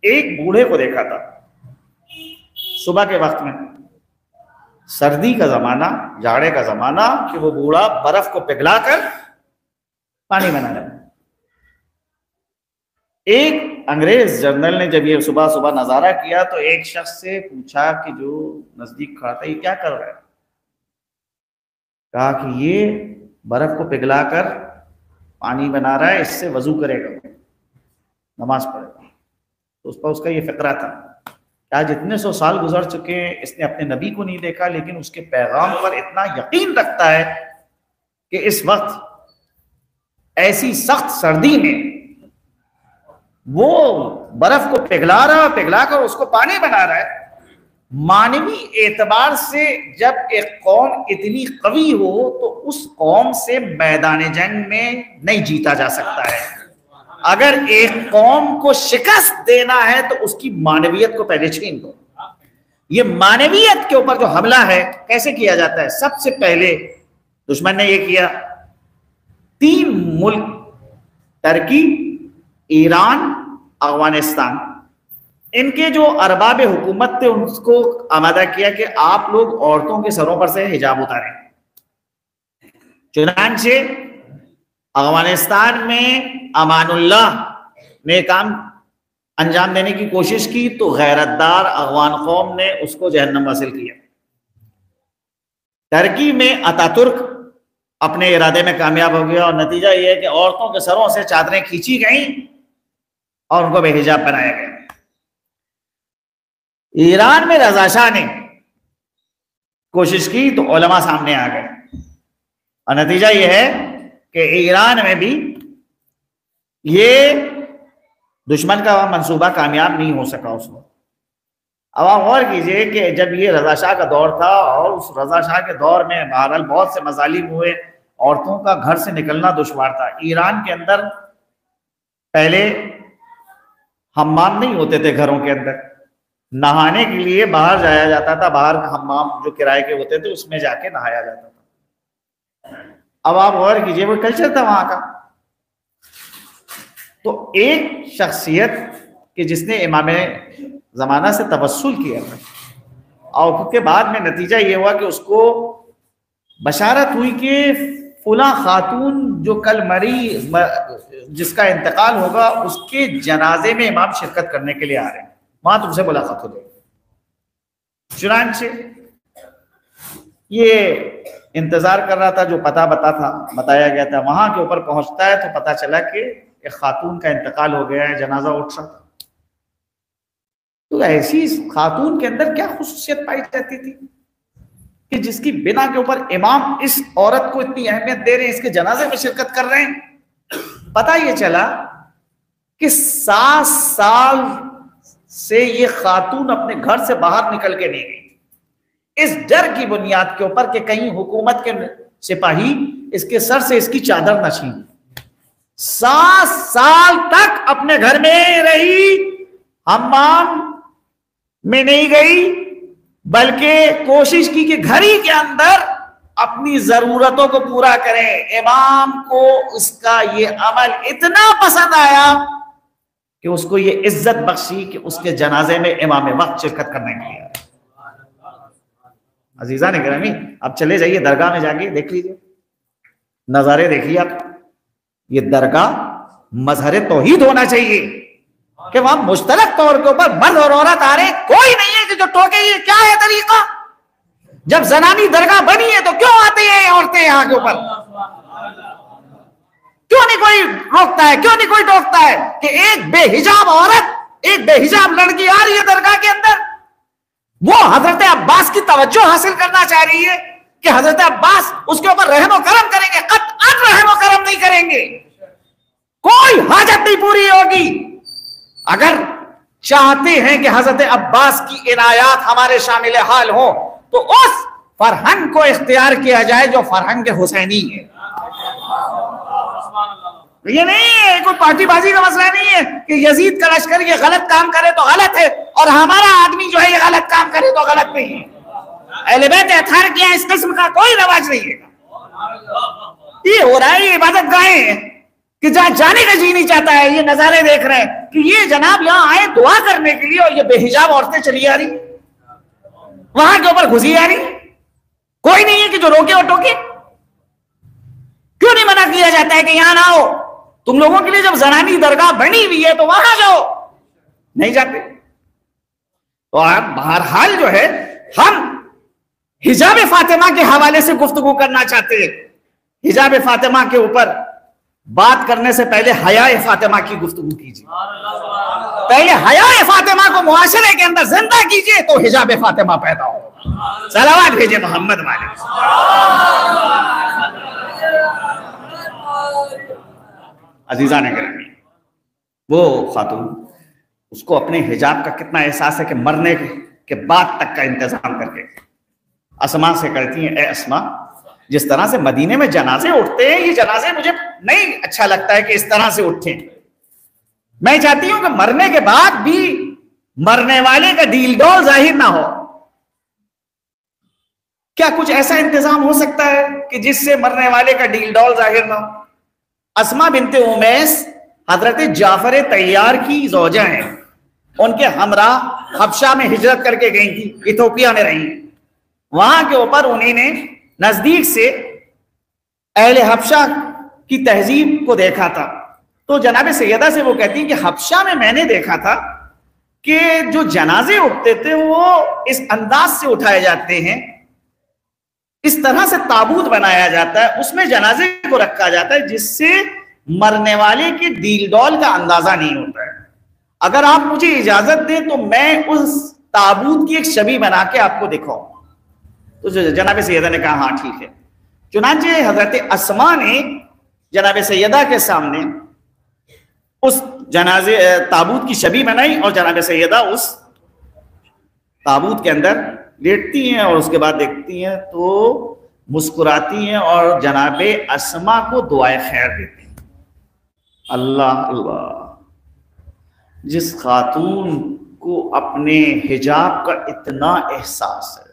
[SPEAKER 6] ایک بوڑھے کو دیکھا تھا صبح کے وقت میں, سردی کا زمانہ, جاڑے کا زمانہ, کہ وہ بوڑھا برف کو پگھلا کر پانی بنا رہا ہے. ایک انگریز جنرل نے جب یہ صبح صبح نظارہ کیا تو ایک شخص سے پوچھا کہ جو نزدیک کھڑا تھا یہ کیا کر رہا ہے؟ کہا کہ یہ برف کو پگھلا کر پانی بنا رہا ہے, اس سے وضو کرے گا, نماز پڑھے گا. تو اس پر اس کا یہ فقرہ تھا کہ آج اتنے 100 سال گزر چکے اس نے اپنے نبی کو نہیں دیکھا لیکن اس کے پیغام پر اتنا یقین رکھتا ہے کہ اس وقت ایسی سخت سردی میں وہ برف کو پگھلا کر اس کو پانی بنا رہا ہے. مانوی اعتبار سے جب ایک قوم اتنی قوی ہو تو اس قوم سے میدان جنگ میں نہیں جیتا جا سکتا ہے. اگر ایک قوم کو شکست دینا ہے تو اس کی مانویت کو پہلے چھین دو. یہ مانویت کے اوپر جو حملہ ہے کیسے کیا جاتا ہے؟ سب سے پہلے دشمن نے یہ کیا, 3 ملک ترکی, ایران, افغانستان, ان کے جو ارباب حکومت تھے ان کو آمادہ کیا کہ آپ لوگ عورتوں کے سروں پر سے حجاب اتاریں. چنانچہ افغانستان میں امان اللہ نے کام انجام دینے کی کوشش کی تو غیرتدار افغان قوم نے اس کو جہنم حاصل کیا. ترکی میں اتا ترک اپنے ارادے میں کامیاب ہو گیا اور نتیجہ یہ ہے کہ عورتوں کے سروں سے چادریں کھینچی گئیں اور ان کو بے حجاب بنایا گیا. ایران میں رضا شاہ نے کوشش کی تو علماء سامنے آ گئے اور نتیجہ یہ ہے کہ ایران میں بھی یہ دشمن کا منصوبہ کامیاب نہیں ہو سکا اس وقت. اب آپ غور کیجئے کہ جب یہ رضا شاہ کا دور تھا اور اس رضا شاہ کے دور میں بہرحال بہت سے مظالم ہوئے، عورتوں کا گھر سے نکلنا دشوار تھا۔ ایران کے اندر پہلے حمام نہیں ہوتے تھے گھروں کے اندر، نہانے کے لیے باہر جایا جاتا تھا، باہر حمام جو کرائے کے ہوتے تھے اس میں جا کے نہایا جاتا تھا۔ اب آپ غور کیجئے وہ کلچر تھا وہاں کا۔ تو ایک شخصیت کہ جس نے امام زمانہ سے توسل کیا اور کے بعد میں نتیجہ یہ ہوا کہ اس کو بشارت ہوئی کہ فلاں خاتون جو کل مری جس کا انتقال ہوگا اس کے جنازے میں امام شرکت کرنے کے لیے آ رہے ہیں، وہاں تم سے ملاقات ہو جائے گی۔ چنانچہ یہ انتظار کر رہا تھا، جو پتہ بتایا گیا تھا وہاں کے اوپر پہنچتا ہے تو پتہ چلا کہ ایک خاتون کا انتقال ہو گیا ہے، جنازہ اٹھ رہا تھا۔ تو ایسی خاتون کے اندر کیا خصوصیت پائی جاتی تھی کہ جس کی بنا کے اوپر امام اس عورت کو اتنی اہمیت دے رہے ہیں، اس کے جنازے میں شرکت کر رہے ہیں؟ پتہ یہ چلا کہ 7 سال سے یہ خاتون اپنے گھر سے باہر نکل کے نہیں گئی، اس ڈر کی بنیاد کے اوپر کہ کہیں حکومت کے سپاہی اس کے سر سے اس کی چادر نہ چھین۔ 7 سال تک اپنے گھر میں رہی، حمام میں نہیں گئی، بلکہ کوشش کی کہ گھر ہی کے اندر اپنی ضرورتوں کو پورا کریں۔ امام کو اس کا یہ عمل اتنا پسند آیا کہ اس کو یہ عزت بخشی کہ اس کے جنازے میں امام وقت شرکت کرنے کے لیے آئے۔ عزیزان گرامی، اب چلے جائیے درگاہ میں جا کے دیکھ لیجیے، نظارے دیکھیے آپ۔ یہ درگاہ مظہر توحید ہونا چاہیے کہ وہاں مشترک طور کے اوپر مرد اور عورت آ رہے، کوئی نہیں ہے کہ جو ٹوکے یہ کیا ہے طریقہ؟ جب زنانی درگاہ بنی ہے تو کیوں آتے ہیں عورتیں یہاں کے اوپر؟ کیوں نہیں کوئی روکتا ہے، کیوں نہیں کوئی ٹوکتا ہے کہ ایک بے حجاب عورت، ایک بے حجاب لڑکی آ رہی ہے درگاہ کے اندر، وہ حضرت عباس کی توجہ حاصل کرنا چاہ رہی ہے کہ حضرت عباس اس کے اوپر رحم و کرم کریں گے؟ قطعاً رحم و کرم نہیں کریں گے، کوئی حاجت نہیں پوری ہوگی۔ اگر چاہتے ہیں کہ حضرت عباس کی عنایات ہمارے شامل حال ہوں تو اس فرہنگ کو اختیار کیا جائے جو فرہنگ حسینی ہے۔ یہ نہیں ہے کوئی پارٹی بازی کا مسئلہ نہیں ہے کہ یزید کا لشکر یہ غلط کام کرے تو غلط ہے اور ہمارا آدمی جو ہے یہ غلط کام کرے تو غلط نہیں ہے۔ اہل بیت اطہار کیا اس قسم کا کوئی رواج نہیں ہے۔ یہ ہو رہا ہے، یہ عبادت گاہیں ہیں کہ جہاں جانے کا جی نہیں چاہتا ہے۔ یہ نظارے دیکھ رہے ہیں کہ یہ جناب یہاں آئے دعا کرنے کے لیے اور یہ بے حجاب عورتیں چلی آ رہی، وہاں کے اوپر گھسی آ رہی، کوئی نہیں ہے کہ جو روکے اور ٹوکے۔ کیوں نہیں منع کیا جاتا ہے کہ یہاں نہ ہو؟ تم لوگوں کے لیے جب زنانی درگاہ بنی ہوئی ہے تو وہاں جاؤ، نہیں جاتے۔ تو آپ بہرحال جو ہے ہم حجاب فاطمہ کے حوالے سے گفتگو کرنا چاہتے ہیں۔ حجاب فاطمہ کے اوپر بات کرنے سے پہلے حیاء فاطمہ کی گفتگو کیجیے، پہلے حیاء فاطمہ کو معاشرے کے اندر زندہ کیجیے تو حجاب فاطمہ پیدا ہو۔ صلوات بھیجے محمد والے۔ عزیزان گرامی، وہ خاتون، اس کو اپنے حجاب کا کتنا احساس ہے کہ مرنے کے بعد تک کا انتظام کر کے اسما سے کرتی ہیں، اے اسما جس طرح سے مدینے میں جنازے اٹھتے ہیں، یہ جنازے مجھے نہیں اچھا لگتا ہے کہ اس طرح سے اٹھیں، میں چاہتی ہوں کہ مرنے کے بعد بھی مرنے والے کا ڈیل ڈول ظاہر نہ ہو۔ کیا کچھ ایسا انتظام ہو سکتا ہے کہ جس سے مرنے والے کا ڈیل ڈول ظاہر نہ ہو؟ اسما بنت امیس حضرت جعفر طیار کی زوجہ ہیں، ان کے ہمراہ حبشہ میں ہجرت کر کے گئی تھی، ایتھوپیا میں رہی، وہاں کے اوپر انہیں نے نزدیک سے اہل حبشہ کی تہذیب کو دیکھا تھا۔ تو جناب سیدہ سے وہ کہتی ہیں کہ حبشہ میں نے دیکھا تھا کہ جو جنازے اٹھتے تھے وہ اس انداز سے اٹھائے جاتے ہیں، اس طرح سے تابوت بنایا جاتا ہے، اس میں جنازے کو رکھا جاتا ہے جس سے مرنے والے کے ڈیل ڈول کا اندازہ نہیں ہوتا ہے۔ اگر آپ مجھے اجازت دیں تو میں اس تابوت کی ایک شبیہ بنا کے آپ کو دکھاؤں۔ تو جناب سیدہ نے کہا ہاں ٹھیک ہے۔ چنانچہ حضرت اسما نے جناب سیدہ کے سامنے اس جنازے تابوت کی شبیہ بنائی اور جناب سیدہ اس تابوت کے اندر لیٹتی ہیں اور اس کے بعد دیکھتی ہیں تو مسکراتی ہیں اور جناب اسما کو دعائے خیر دیتی ہیں. اللہ اللہ، جس خاتون کو اپنے حجاب کا اتنا احساس ہے،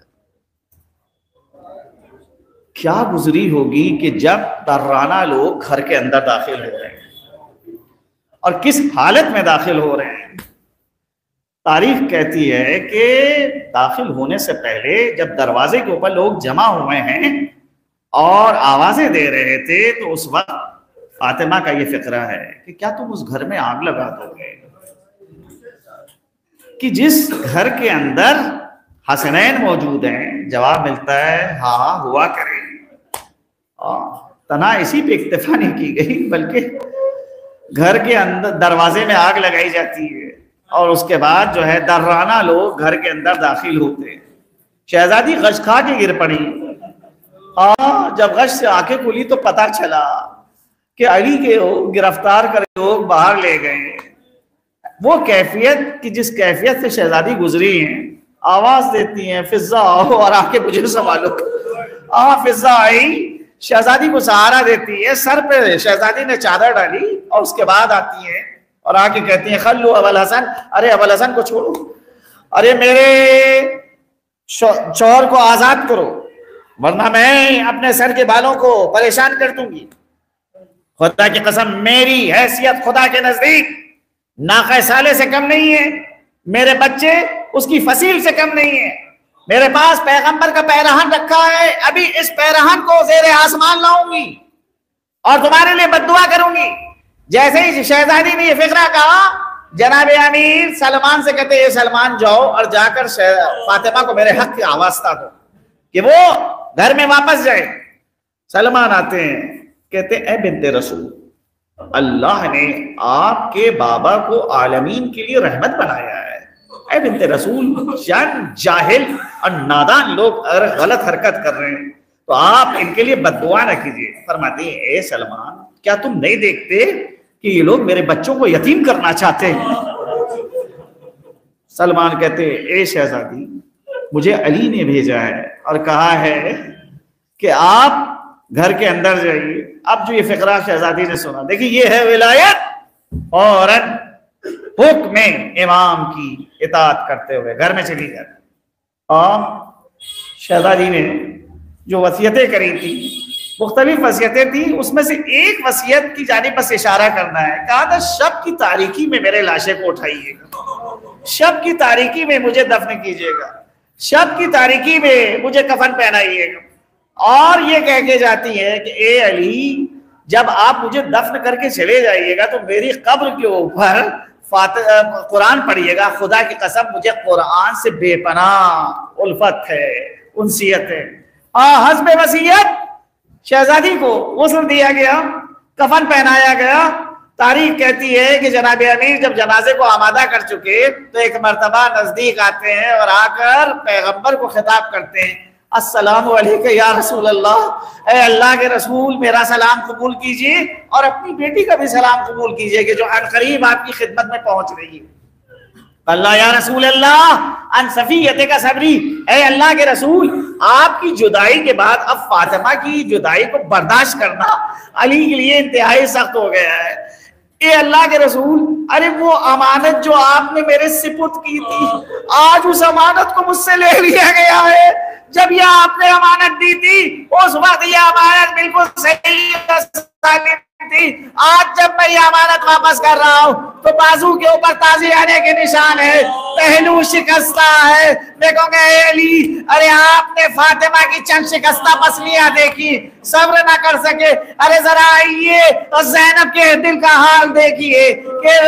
[SPEAKER 6] کیا گزری ہوگی کہ جب درانہ لوگ گھر کے اندر داخل ہو رہے ہیں اور کس حالت میں داخل ہو رہے ہیں. تاریخ کہتی ہے کہ داخل ہونے سے پہلے جب دروازے کے اوپر لوگ جمع ہوئے ہیں اور آوازیں دے رہے تھے تو اس وقت فاطمہ کا یہ فقرہ ہے کہ کیا تم اس گھر میں آگ لگا دو گے کہ جس گھر کے اندر حسنین موجود ہیں؟ جواب ملتا ہے ہاں ہوا کرے. تنہا اسی پہ اکتفا نہیں کی گئی بلکہ گھر کے اندر دروازے میں آگ لگائی جاتی ہے اور اس کے بعد جو ہے درانہ لوگ گھر کے اندر داخل ہوتے ہیں. شہزادی غش کھا کے گر پڑی. جب غش سے آنکھیں کھلی تو پتہ چلا کہ علی کے گرفتار کر لوگ باہر لے گئے. وہ کیفیت کہ جس کیفیت سے شہزادی گزری ہیں، آواز دیتی ہیں فضا آؤ اور آ کے مجھے سنبھالو. فضا آئی، شہزادی کو سہارا دیتی ہے، سر پہ شہزادی نے چادر ڈالی اور اس کے بعد آتی ہیں اور آ کے کہتی ہیں خلو ابوالحسن، ارے ابوالحسن کو چھوڑو، ارے میرے شوہر کو آزاد کرو ورنہ میں اپنے سر کے بالوں کو پریشان کر دوں گی. خدا کی قسم میری حیثیت خدا کے نزدیک ناقہ صالح سے کم نہیں ہے، میرے بچے اس کی فصیل سے کم نہیں ہے. میرے پاس پیغمبر کا پیرہن رکھا ہے، ابھی اس پیرہن کو زیر آسمان لاؤں گی اور تمہارے لیے بد دعا کروں گی. جیسے ہی شہزادی نے یہ فقرہ کہا، جناب امیر سلمان سے کہتے ہیں سلمان جاؤ اور جا کر فاطمہ کو میرے حق کی آواز دو کہ وہ گھر میں واپس جائے. سلمان آتے ہیں، کہتے اے بنت رسول، اللہ نے آپ کے بابا کو عالمین کے لیے رحمت بنایا ہے. اے بنت رسول، جاہل اور نادان لوگ اگر غلط حرکت کر رہے ہیں تو آپ ان کے لیے بد دعا نہ کیجیے. فرماتی ہیں اے سلمان، کیا تم نہیں دیکھتے کہ یہ لوگ میرے بچوں کو یتیم کرنا چاہتے ہیں؟ سلمان کہتے اے شہزادی، مجھے علی نے بھیجا ہے اور کہا ہے کہ آپ گھر کے اندر جائیے. اب جو یہ فقرہ شہزادی نے سنا، دیکھیں یہ ہے ولایت، اور حکم امام کی اطاعت کرتے ہوئے گھر میں چلی جاتی. اور شہزادی نے جو وصیتیں کری تھی، مختلف وصیتیں تھیں، اس میں سے ایک وصیت کی جانب بس اشارہ کرنا ہے. کہا تھا شب کی تاریکی میں میرے لاشے کو اٹھائیے گا، شب کی تاریکی میں مجھے دفن کیجیے گا، شب کی تاریکی میں مجھے کفن پہنائیے گا. اور یہ کہہ کے جاتی ہے کہ اے علی، جب آپ مجھے دفن کر کے چلے جائیے گا تو میری قبر کے اوپر قرآن پڑھیے گا. خدا کی قسم مجھے قرآن سے بے پناہ الفت ہے، انسیت ہے. حسب وصیت شہزادی کو غسل دیا گیا، کفن پہنایا گیا. تاریخ کہتی ہے کہ جناب امیر جب جنازے کو آمادہ کر چکے تو ایک مرتبہ نزدیک آتے ہیں اور آ کر پیغمبر کو خطاب کرتے ہیں، السلام علیکم یا رسول اللہ، اے اللہ کے رسول میرا سلام قبول کیجئے اور اپنی بیٹی کا بھی سلام قبول کیجئے کہ جو عنقریب آپ کی خدمت میں پہنچ رہی ہے. اللہ یا رسول اللہ ان صفیت کا صبری، اے اللہ کے رسول آپ کی جدائی کے بعد اب فاطمہ کی جدائی کو برداشت کرنا علی کے لیے انتہائی سخت ہو گیا ہے. اے اللہ کے رسول، ارے وہ امانت جو آپ نے میرے سپرد کی تھی، آج اس امانت کو مجھ سے لے لیا گیا ہے. جب یہ آپ نے امانت دی تھی اس وقت یہ امانت بالکل صحیح تھی. آج جب میں یہ امانت واپس کر رہا ہوں تو بازو کے اوپر تازی آنے کے نشان ہے، پہلو شکستہ ہے. میں کہوں گا اے علی، ارے آپ نے فاطمہ کی چند شکستہ پسلیاں دیکھی، صبر نہ کر سکے. ارے ذرا آئیے اور زینب کے دل کا حال دیکھیے کہ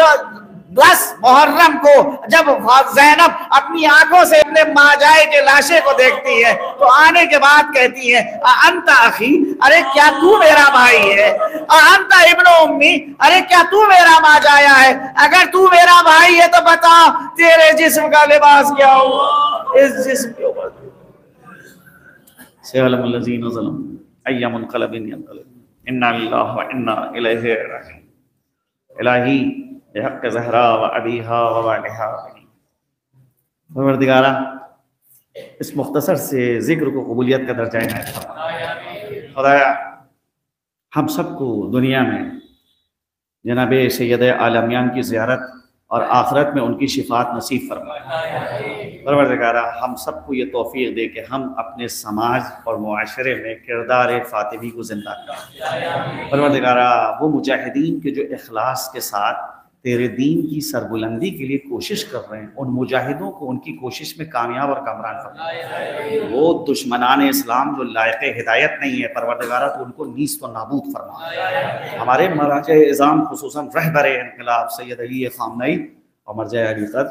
[SPEAKER 6] 10 محرم کو جب زینب اپنی آنکھوں سے اپنے ماجائے کے لاشے کو دیکھتی ہے تو آنے کے بعد کہتی ہے انت اخی، ارے کیا تو میرا بھائی ہے؟ انت ابن امی، ارے کیا تو میرا ماجایا ہے؟ اگر تو میرا بھائی ہے تو بتا تیرے جسم کا لباس کیا ہوا؟ اس جسم کے اوپر سیعلم الذین ظلموا ای منقلب ینقلبون انا للہ وانا الیہ راجعون. الہی بحق زہرا و ابیہا و والدہا، پروردگارہ اس مختصر سے ذکر کو قبولیت کا درجہ عنایت فرما۔ خدایا ہم سب کو دنیا میں جناب سید عالمیان کی زیارت اور آخرت میں ان کی شفاعت نصیب فرمائے۔ پروردگارہ ہم سب کو یہ توفیق دے کہ ہم اپنے سماج اور معاشرے میں کردار فاطمی کو زندہ کریں۔ پروردگارہ وہ مجاہدین کے جو اخلاص کے ساتھ تیرے دین کی سربلندی کے لیے کوشش کر رہے ہیں، ان مجاہدوں کو ان کی کوشش میں کامیاب اور کامران فرما۔ وہ دشمنان اسلام جو لائق ہدایت نہیں ہے پروردگارہ تو ان کو نیست و نابود فرما۔ ہمارے مراجع اعظام خصوصاً رہبر انقلاب سید علی خامنئی اور مرجع علی قدر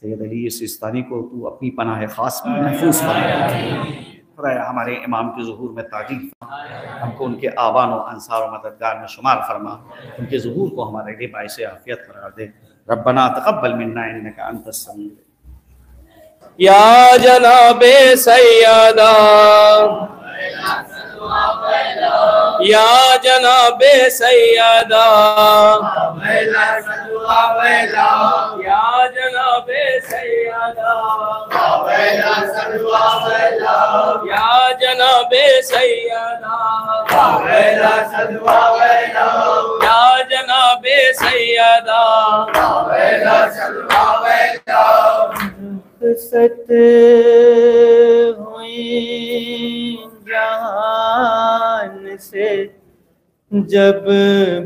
[SPEAKER 6] سید علی سیستانی کو تو اپنی پناہ خاص میں محفوظ فرما۔ خدایا ہمارے امام کے ظہور میں تعجیل فرما، ہم کو ان کے آبان و انصار و مددگار میں شمار فرما، ان کے ظہور کو ہمارے لیے باعث عافیت قرار دے۔ ربنا تقبل منا انک انت السمیع۔
[SPEAKER 2] یا جناب سیدہ یا جناب سیدہ یا جناب سیدہ یا جناب سیدہ یا جناب سیدہ
[SPEAKER 7] ست ہوئی جہان سے جب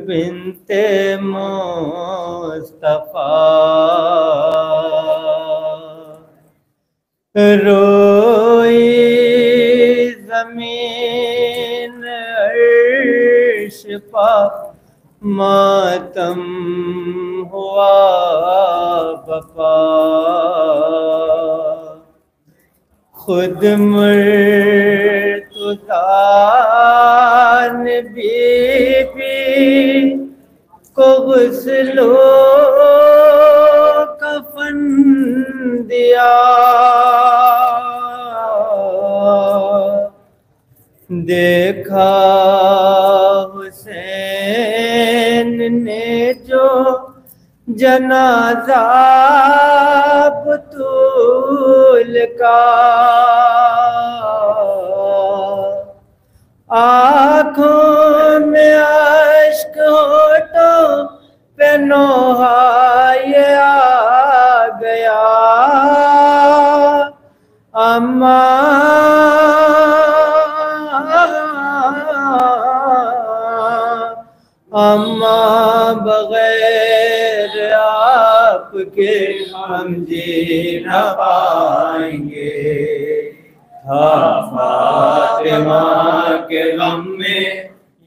[SPEAKER 7] بنت مصطفیٰ روئی زمین عرش پا ماتم ہوا بپا خود مرتضیٰ نے بی بی کو غسل و کفن دیا، دیکھا حسین نے جو جنازہ بطول کا، آنکھوں میں اشک ہونٹوں پہ نوحہ یہ آ گیا، اماں بغیر آپ کے ہم جی نہ پائیں گے، فاطمہ کے غم میں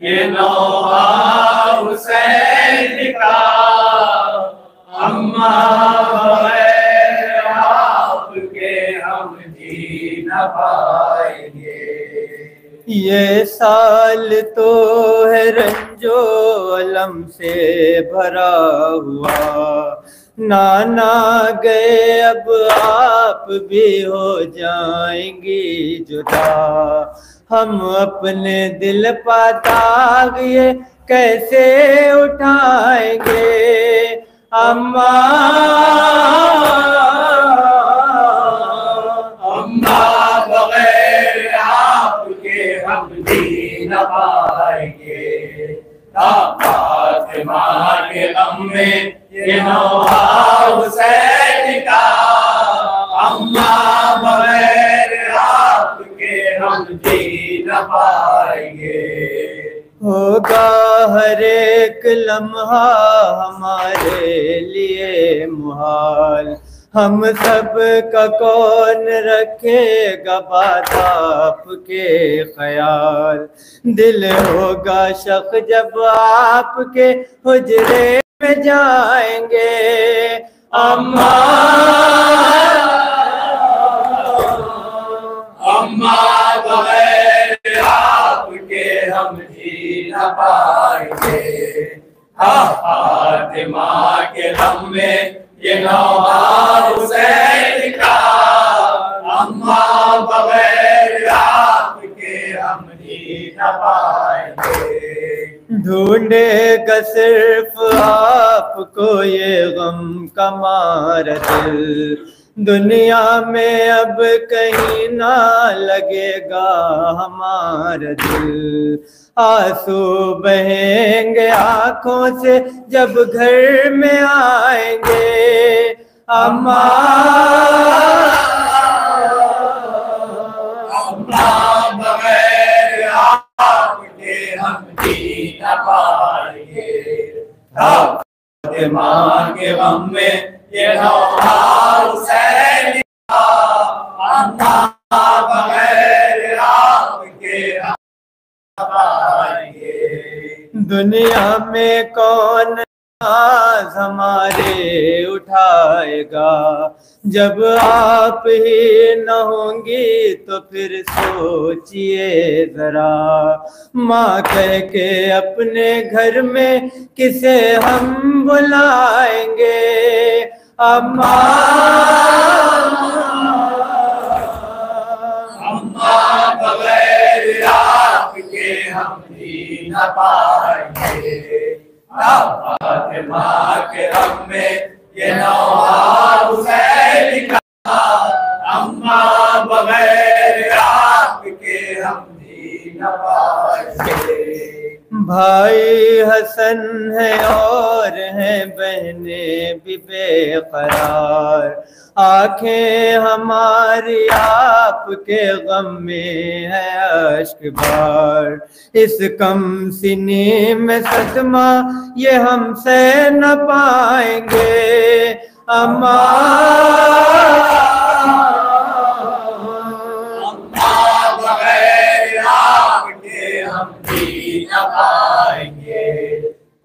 [SPEAKER 7] یہ نوحہ حسین کا، اماں بغیر آپ کے ہم جی نہ پائیں گے۔ یہ سال تو ہے رنج و علم سے بھرا ہوا، نانا گئے اب آپ بھی ہو جائیں گی جدا، ہم اپنے دل پہ داغ یہ کیسے اٹھائیں گے، اماں بغیر آپ کے ہم جی نہ پائیں گے، فاطمہ کے غم میں یہ نوحہ حسین کا، اماں بغیر آپ کے ہم جی نہ پائیں گے، ہوگا ہر ایک لمحہ ہمارے لیے محال، ہم سب کا کون رکھے گا بات آپ کے خیال، دل ہوگا شق جب آپ کے حجرے میں جائیں گے، اماں بغیر آپ کے ہم جی نہ پائیں گے، فاطمہ کے غم میں یہ نوحہ حسین کا، اماں بغیر آپ کے ہم جی نہ پائیں گے، ڈھونڈے گا صرف آپ کو یہ غم کا مارا دل، دنیا میں اب کہیں نہ لگے گا ہمارا دل، آنسو بہیں گے آنکھوں سے جب گھر میں آئیں گے،
[SPEAKER 8] بغیر آپ کے ہم جی نہ پائیں گے، فاطمہ کے غم میں یہ نوحہ حسین کا، بغیر آپ کے ہم نہ پائیں گے۔
[SPEAKER 7] دنیا میں کون ناز ہمارے اٹھائے گا، جب آپ ہی نہ ہوں گی تو پھر سوچئے ذرا، ماں کہہ کے اپنے گھر میں کسے ہم بلائیں گے،
[SPEAKER 8] اماں بغیر آپ کے ہم جی نہ پائیں گے، فاطمہ کے غم میں یہ نوحہ حسین کا، اماں بغیر آپ کے ہم جی نہ پائیں گے۔
[SPEAKER 7] بھائی حسن ہے اور ہیں بہنیں بھی بے قرار، آنکھیں ہماری آپ کے غم میں ہے اشک بار، اس کم سنی میں صدمہ یہ ہم سے نہ پائیں گے،
[SPEAKER 8] بغیر آپ کے ہم جی نہ پائیں گے،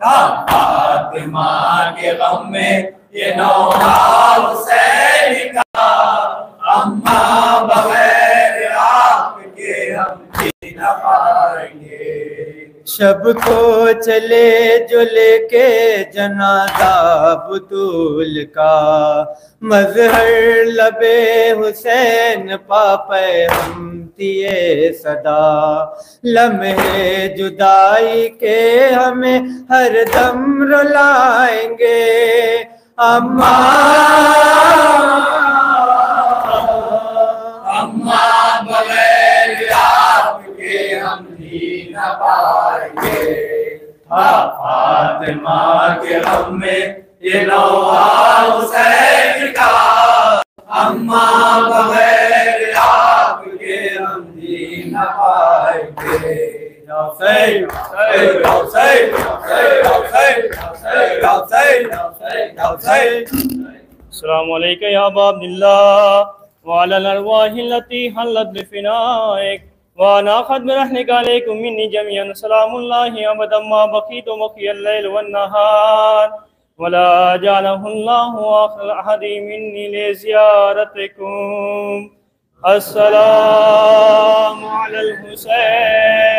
[SPEAKER 8] فاطمہ کے غم میں یہ نوحہ حسین کا، اماں بغیر آپ کے ہم جی نہ پائیں گے۔
[SPEAKER 7] شب کو چلے جو لے کے جنازہ بطول کا، مظہر لبے حسین پاپے ہم دیے صدا، لمحے جدائی کے ہمیں ہر دم رلائیں گے،
[SPEAKER 8] اماں بغیر آپ کے ہم جی نہ پائیں گے، فاطمہ کے غم میں یہ نوحہ حسین کا، اماں بغیر آپ کے ہم جی نہ پائیں گے۔
[SPEAKER 9] السلام علیکم یا ابا عبداللہ وعلی الارواح التي حلت بفنائك وناخذ برحمك عليكم مني جميعا سلام الله ابدا ما بقيت وبقي الليل والنهار ولا جعله الله اخر العهد مني لزيارتكم السلام على الحسين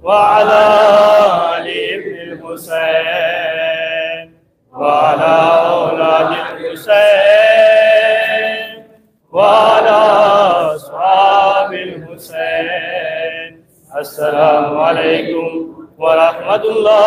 [SPEAKER 9] وعلى آل ابن الحسين وعلى أولاد الحسين وعلى أصحاب الحسين السلام عليكم ورحمة الله